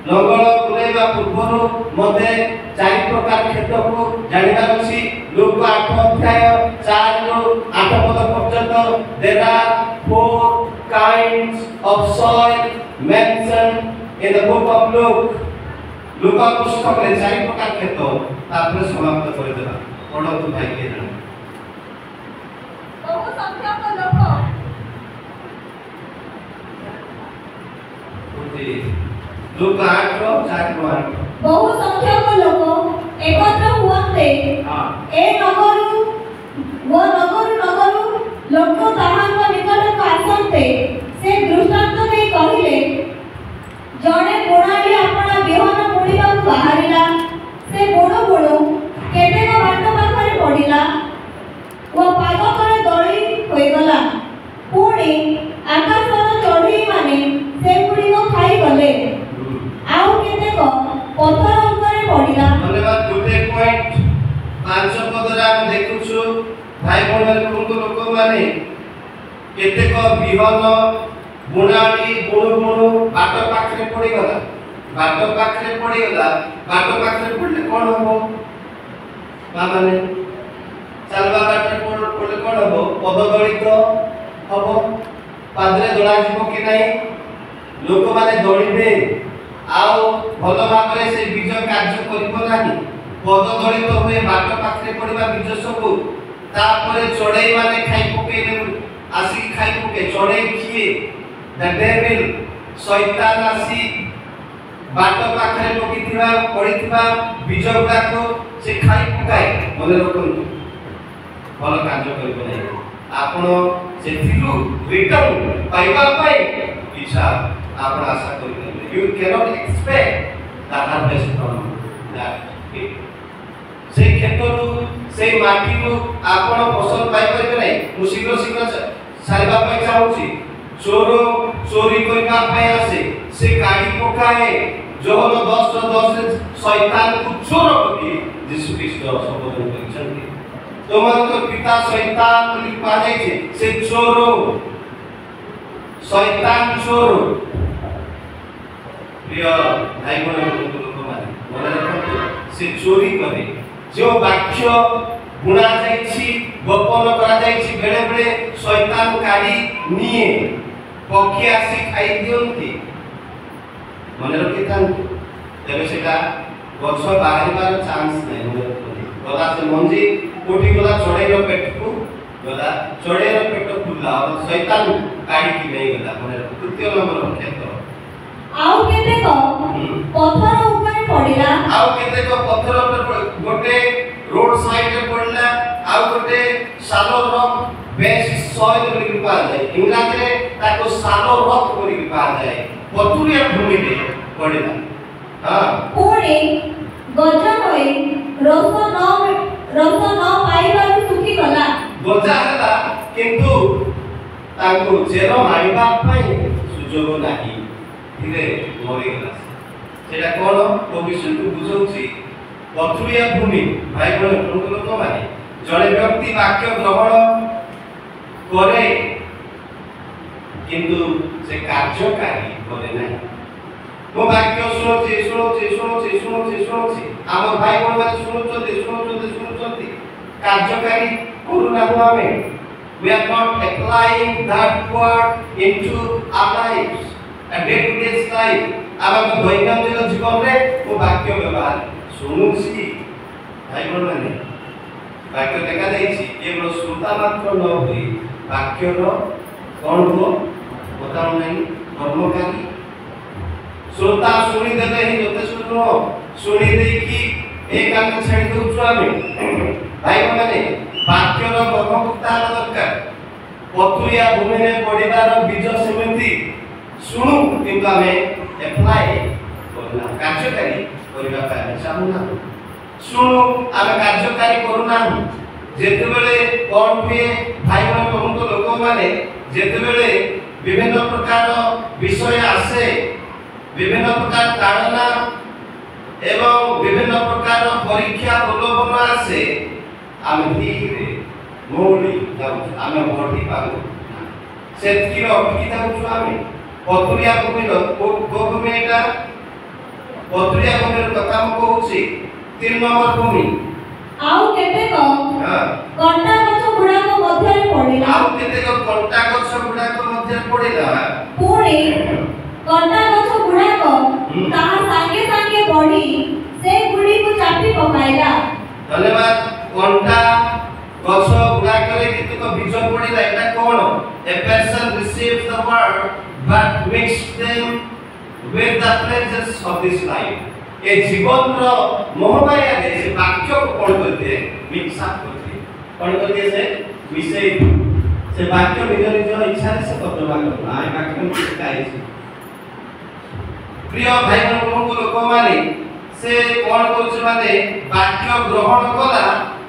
लंगल बुलेबा पूर्वरु मध्ये 4 प्रकार खेत को जानिबा अछि। लोक 8 अध्याय 4 रो 8 पद पर्यंत there are 4 kinds of soil mentioned in the book of Luke. लुका पुस्तक रे 4 प्रकार खेत तापर समाप्त कर देबा। पढନ୍ତୁ भाई के जान बहु संख्यक लोक लोक 8 रो 4 रो 8 बहु संख्यक लोक एकत्र हुअन्ते ए नगरु लोक ताहाଙ୍କ निकटକୁ आसन्ते। से दृष्टांत देई कहिले, जणे बुणाली अपना बिहन बुणिବାକୁ बाहरिला। से बुणु बुणु केतेक बाट पाखरे पडिला ओ पाद तळे दଳି होइगला। पुणी आकाशर चढ़ई माने से गुड़िक खाई गले। आउ केतेक पत्थर उपरे पडिला। धन्यवाद। गोटे पॉइंट 5 पदरा हम देखुछु भाई बहन लोक माने केतेक बिहन बुणाली बुणु बुणु बाट पाखरे पड़ी गला। बाट पाखरे पड़ी गला। बाट पाखरे पड़ले कोन हो माने चलबा बाटे पड़ले कोन हो पद दलित हबो। पादरे दळा जीवो कि नाही लोक माने दळिबे आउ भल भाबरे से बीज कार्य करिबो नाही। पद दलित होए बाट पाखरे पड़िबा बीज सब तापरे चढ़ई माने खाई पकेले आसी खाई पके। चढ़ई किए द डेविल शैतान आसी बाट पाखरे पकिथिबा पड़िथिबा बीज गुडा को से खाई पकाए। मने रखन्तु भल कार्य करिबो नाही। आपण सेथिलु रिटर्न पाइबा पाई इच्छा आपण आशा करिबे। You cannot expect the harvest from that. से खेतरु से माटीरु आपण फसल पाई परिबे नाही। मु शीघ्र शीघ्र सारिबा पाई चाहूची। चोर चोरी करिबा पाई आसे से गाड़ी पकाए। जोहन 10:10 रे शैतान को चोर करी यीशु ख्रीष्ट संबोधन करिसथि। तोमनको पिता शैतान बोली पाए छे से चोर शैतान चोर। प्रिय भाई बहन लोक माने मने रखन्तु से चोरी करे। जो वाक्य बुणा जाइछि गोपन करा जाइछि बेले बेले शैतान काडी निये पक्षी आसी खाई दियंती। मने रखिथांतु तेबे सेटा गछ बाहरिबार चांस नै। मने रखि गला से मंजी कोठी गला चढ़ईर पेट को गला चढ़ईर पेट खुला और शैतान काडी कि नै गला। मने तृतीय नंबर खेत आउ केतेक पत्थर उपरे पडिला। आउ केतेक पत्थर उपरे गोटे रोड साइड रे पड़ला। आउ गोटे शालो रॉक बेस सॉइल बोली पा जाय। इंग्लिश रे ताको शालो रॉक बोली पा जाय। पथुरिया भूमि रे पड़िला। हां पुणी गजा होई रस न पाइबारु सुखी गला। गजा हला किंतु ताको जेरो मारिबा पई सुजोग नाही। धीरे मरि गला। सेटा कोन ओ विषय को बुझौछि। पथुरिया भूमि भाई बहन लोक माने जड़े व्यक्ति वाक्य ग्रहण करे किंतु से कार्यकारी करे नहीं। मो वाक्य शुणुची आम भाई बहन मैंने शुणुचंती कार्यकारी करूना आमे we are not applying that word into our lives a day to day life आम दैनंदिन जीवन रे वो वाक्य व्यवहार शुणुची भाई बहन मैंने वाक्य देखा जाइछि केवल श्रोता मात्र न होई वाक्य रो कोन हो बताओ नहीं कर्मकारी श्रोता सुनी देले ही यथेष्ट नुह सुनी दे कि एक कान छाड़ी दउछु आमे भाई माने वाक्य रो कर्मभुक्ता दरकार पतुरिया भूमि में पड़िबार बीज सेमिति सुनु किंतु आमे अप्लाई करना कार्यकारी करिबा पाए चाहुना सुनु आमे कार्यकारी करूना जेते बेले कोन पे भाई माने प्रमुख लोक माने जेते बेले विभिन्न प्रकार विषय आसे विभिन्न प्रकार ताड़ना एवं विभिन्न प्रकार परीक्षा प्रलोभन आसे आमे धीरे मोड़ी जाऊ आमे बढ़ी पाऊ सेतकी अटकी जाऊ आमे पतुरिया भूमिटा पतुरिया भूमि कथा म कहूची 3 नंबर भूमि आउ केतेक कंटा गछ गुडा को मध्य पड़िला आउ केतेक कंटा गछ गुडा को मध्य पड़िला पुणी कंटा गछ गुडा को ता संगे संगे बढ़ी से गुडी को चापी पकाइला धन्यवाद कंटा गछ गुडा करे केतेक बीज पड़िला एटा कोन a person receives the word but mixed them with the pleasures of this life ए जीवन रो मोहमाया दे से वाक्य को कोन करते मिक्स अप करते कोन करते से विषय से वाक्य निज निज इच्छा से तर्जमा करना आ वाक्य में शिकाय छै प्रिय भाई बहन को लोक माने से कोन करछ माने वाक्य ग्रहण कला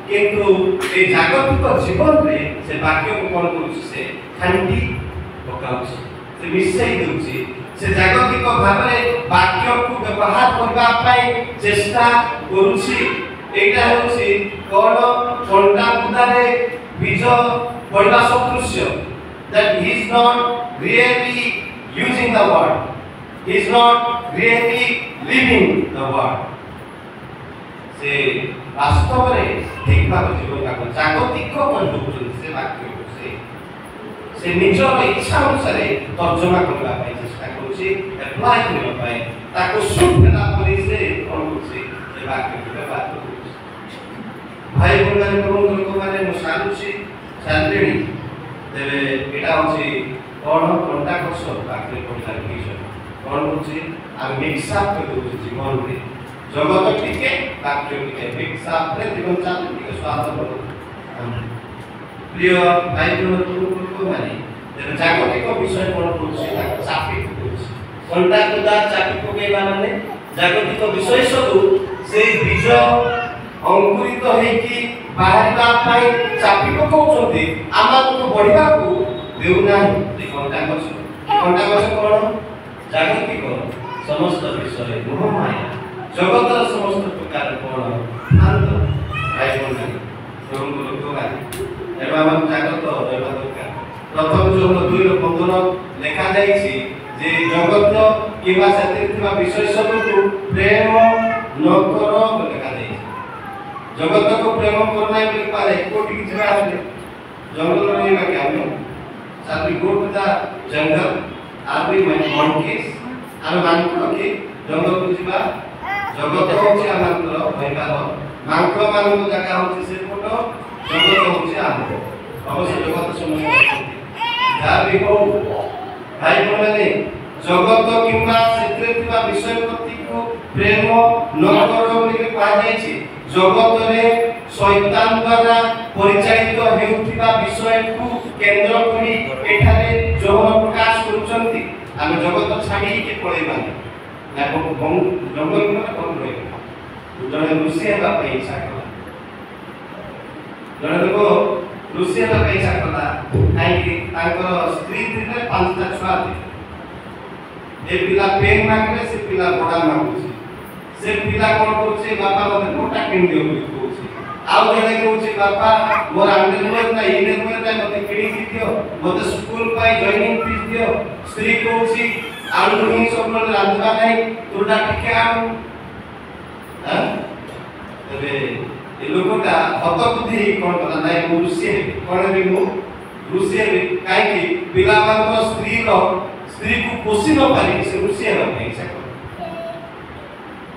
किंतु ए जागतिक जीवन रे से वाक्य को कोन करछ से खांडी पकाउछ से विषय दउछि से जागतिक भाबरे वाक्य को व्यवहार करबा पाई चेष्टा करूछि एटा होछि कोन कंटा बुदारे बीज पड़िबा सदृश्य that he is not really using the word he is not really living the word से वास्तव रे ठीक भाव जीवन का जागतिक कर दउछि से वाक्य को से निजर इच्छा अनुसार तर्जमा करबा पाई चेष्टा करूछि अप्लाई करबा पाई ताको सुखला परि से कोन करूछि से वाक्य के व्यवहार करूछि भाई बहन प्रमुख लोक माने मो सालुछि सालरेणी तेबे एटा होछि कोन कंटा कस वाक्य पढला विषय कोन करूछि आ मिक्स अप कर दउछि जीवन रे जगत टिके वाक्य टिके मिक्स अप रे जीवन चाल टिके स्वाद बनो प्रिय भाई बहन को माने तेरे जागतिक विषय कोन करूछि ताको चापी करूछि कंटा कुदा चापी पकेबा माने जागतिक विषय सब से बीज अंकुरित हेकी बाहरिबा पाई चापी पकाउछथि आमा को बढ़िबा को देउ नाही जे कंटा गछ कोन जागतिक समस्त विषय मोह माया जगतर समस्त प्रकार कोन शांत भाई बहन प्रमुख लोक माने एबा हम जागत एबा दरकार प्रथम जो 2 रो 15 लेखा जाईछि जे जगत किबा सते थिबा विषय सब को प्रेम न करो लेखा जाईछि जगत को प्रेम करना बिल पारे कोटि की जगह है जंगल रे में क्या हम साथी go to the jungle are we monkeys are मानक के जंगल को जिबा जगत होछि आमार भयकार मानक मान जगह होछि से फोटो जगत होछि आम अवश्य जगत समय जा भी हो भाई बहन जगत किंबा क्षेत्र थिबा विषय प्रति को प्रेम न करो बोली कहा जाय छी जगत रे शैतान द्वारा परिचालित हेउथिबा विषय को केंद्र करी एठारे जौन प्रकाश करूचंती हम जगत छाडी के पळेबा ना जंगल में कोन रहे जने ऋषि हेबा पई इच्छा कला जने देखो ऋषि हेबा पई इच्छा कला काई तांकर स्त्री थिले 5टा छुआ थी ए पिला पेन मांगले से पिला बड़ा मांगुची से पिला कोन करूची बापा मते मोटा किन दियो बोली कहूची आउ जने कहूची बापा मोर आंडे मोर ना इने मोर ना मते किनी दियो मते स्कूल पाई जॉइनिंग फीस दियो स्त्री कहूची आलू ही स्वप्न रांधबा नाही तोटा चूड़ा टिके आनु हां तबे ए लोकटा हत बुद्धि कोन कला नाइ मु रुसी कोन भी मु रुसी काई कि पिलामान स्त्री को पोषी न पारी से रुसी है नहीं से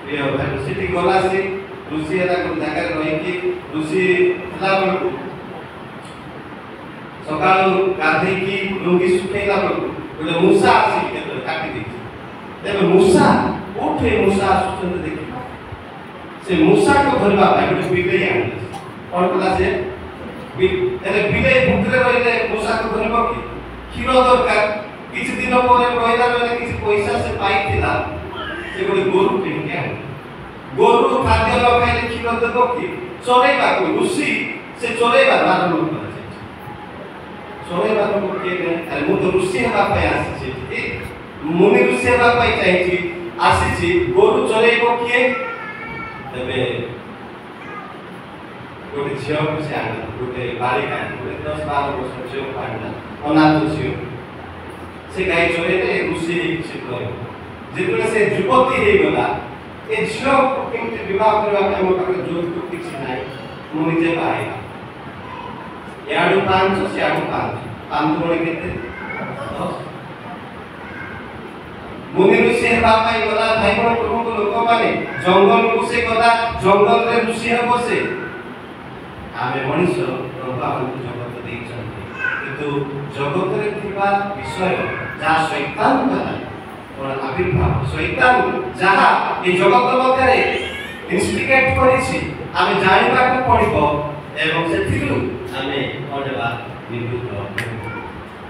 ये भाई सिटी गला से रुसी है को जगह रही कि रुसी हला बलको सकाल गाधे की लुंगी सुखेला बलको गोटे मूसा आसी के काटी दी तेबे मूसा उठे मूसा सुचंद देखि से मूसा को धरबा भाई गोटे बिले आन कोन कला से एले बिले भुकरे रहिले मूसा को धरबा कि खीर दरकार किछ दिन परे रहिला बेले किछ पैसा से पाइथिला से गोटे गोरु किन के गोरु खाद्य लगाइले खीर देबो कि चोरेबा को रुसी से चोरेबा बार लोक करे चोरेबा को के अरे मु तो रुसी हेबा पय आसी छी मुनि रुसी हेबा पय चाहि छी आसी छी गोरु चोरेबो किए तबे गोटे झियो को से आना गोटे बालिका गोटे 10-12 वर्ष झियो पाडला अनाथ झियो से गाय चोरे रे रुसी से करे जेतले से युवती हे गला ए झियो को केमते विवाह करबा के हम पाके जोत किछ नाही मु निजे बाई याडू 500 से याडू 5 कोणे केते मुनि ऋषि हेबा पाई गला भाई बहन प्रभु को लोक माने जंगल को से गला जंगल रे ऋषि हेबो से आमे मनुष्य प्रभाव जगत देइछन्ते किंतु जगत रे थिबा विषय जा शैतान का और आविर्भाव शैतान जहा ए जगत मध्यरे इंस्टिगेट करिछि आमे जानिबा को पड़िबो एवं सेथिलु आमे पढेबा निवृत्त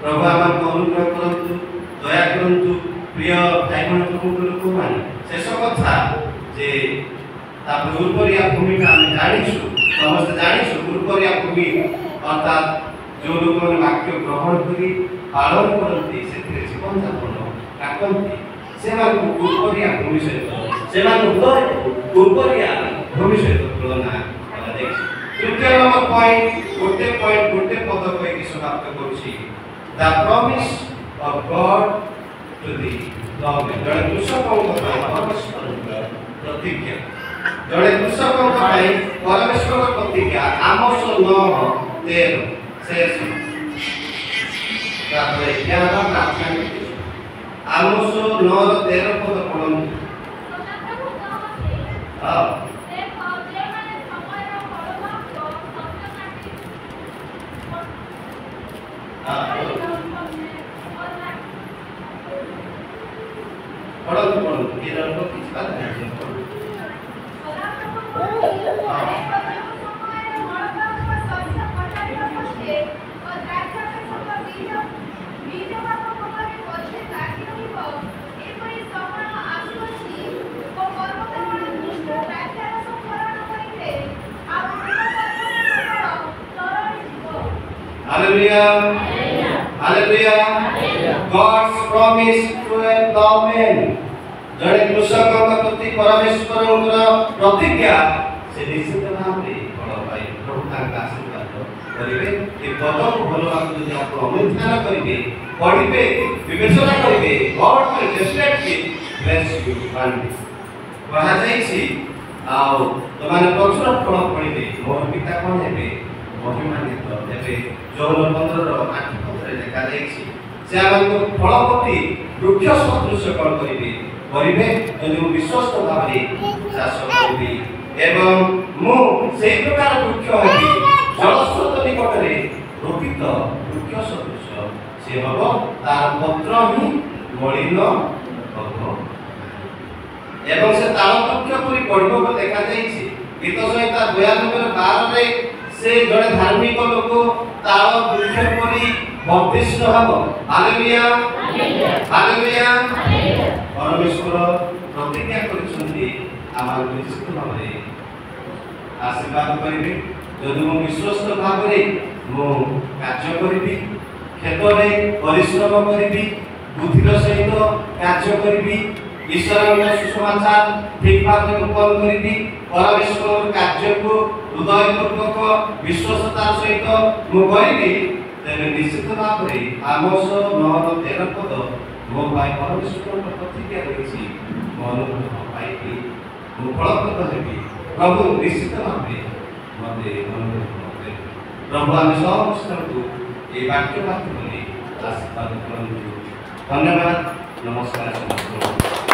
प्रभु आमान को अनुग्रह करंतु दया करंतु प्रिय भाई प्रभु लोक मान शेष कथा जे ता पूर्वरिया भूमिका आमे जानिछु समस्त जानिछु पूर्वरिया भूमि अर्थात जो लोक वाक्य ग्रहण करी पालन करती से जीवन यापन काटती से पूर्वरिया भूमि सहित से हृदय पूर्वरिया भूमि सहित तुलना तृतीय नंबर पॉइंट गोटे पद कहि समाप्त करूछि the promise of God to the government जड़े कृषकों परमेश्वर प्रतिज्ञा जड़े कृषकों परमेश्वर प्रतिज्ञा आमोस 9:13 शेष तापर ज्ञान प्रार्थना आमोस 9:13 पद पढ़ନ୍ତୁ पढ़ନ୍ତୁ ये रंग किस बात है Hallelujah. Hallelujah. God's promise to endowment. जड़े कृषकों का प्रति परमेश्वर प्रतिज्ञा से निश्चित भाव में बड़ भाई प्रभु का आशीर्वाद करिवे कि पद को भलो आप यदि आप अनुध्यान करिवे पढ़िवे विवेचना करिवे God will definitely bless you one day कहा जाई छी आउ तमाने प्रचुर फल पढ़िवे मोर पिता कोन हेबे महिमान्वित हेबे जौन 15 रो 8 पदरे देखा जाई छी से हमको फलपति वृक्ष सदृश कोन करिवे करिवे यदि विश्वस्त भाबरे चाष करिवे एवं मु सेही प्रकार वृक्ष हेबी जलस्रोत निकटरे रोपित वृक्ष सदृश से हबो तार पत्र ही मलिन हबो एवं से तार वृक्ष पुरी पढ़िबो को देखा जाईछि गीत संहिता 92:12 रे से जड़े धार्मिक लोक तार वृक्ष पुरी बर्धिष्ठ हबो हालेलुया हालेलुया परमेश्वर प्रतिज्ञा करिसथि आमार निश्चित भाबरे आशीर्वाद करिवे यदि मु विश्वस्त भाबरे मु कार्य करिबी क्षेत्र में परिश्रम करिबी बुद्धिर सहित कार्य करिबी ईश्वर सुसमाचार ठीक भाव में उपयोग करिबी परमेश्वर कार्य को हृदयपूर्वक विश्वासता सहित मु करिबी तेरे निश्चित भाव में आमोस 9:13 पद मो भाई परमेश्वर प्रतिज्ञा रहिछि मो ଅନୁଭବ ପାଇକି ମୁଁ ଫଳପ୍ରଦ ହେବି। ପ୍ରଭୁ ନିଶ୍ଚିତ ଭାବେ ମୋତେ ଅନୁଭବ କରିବେ। ପ୍ରଭୁ ଆମେ ସମସ୍ତଙ୍କୁ এই বাক্য মাধ্যমে আশীর্বাদ করুন। ধন্যবাদ। নমস্কার।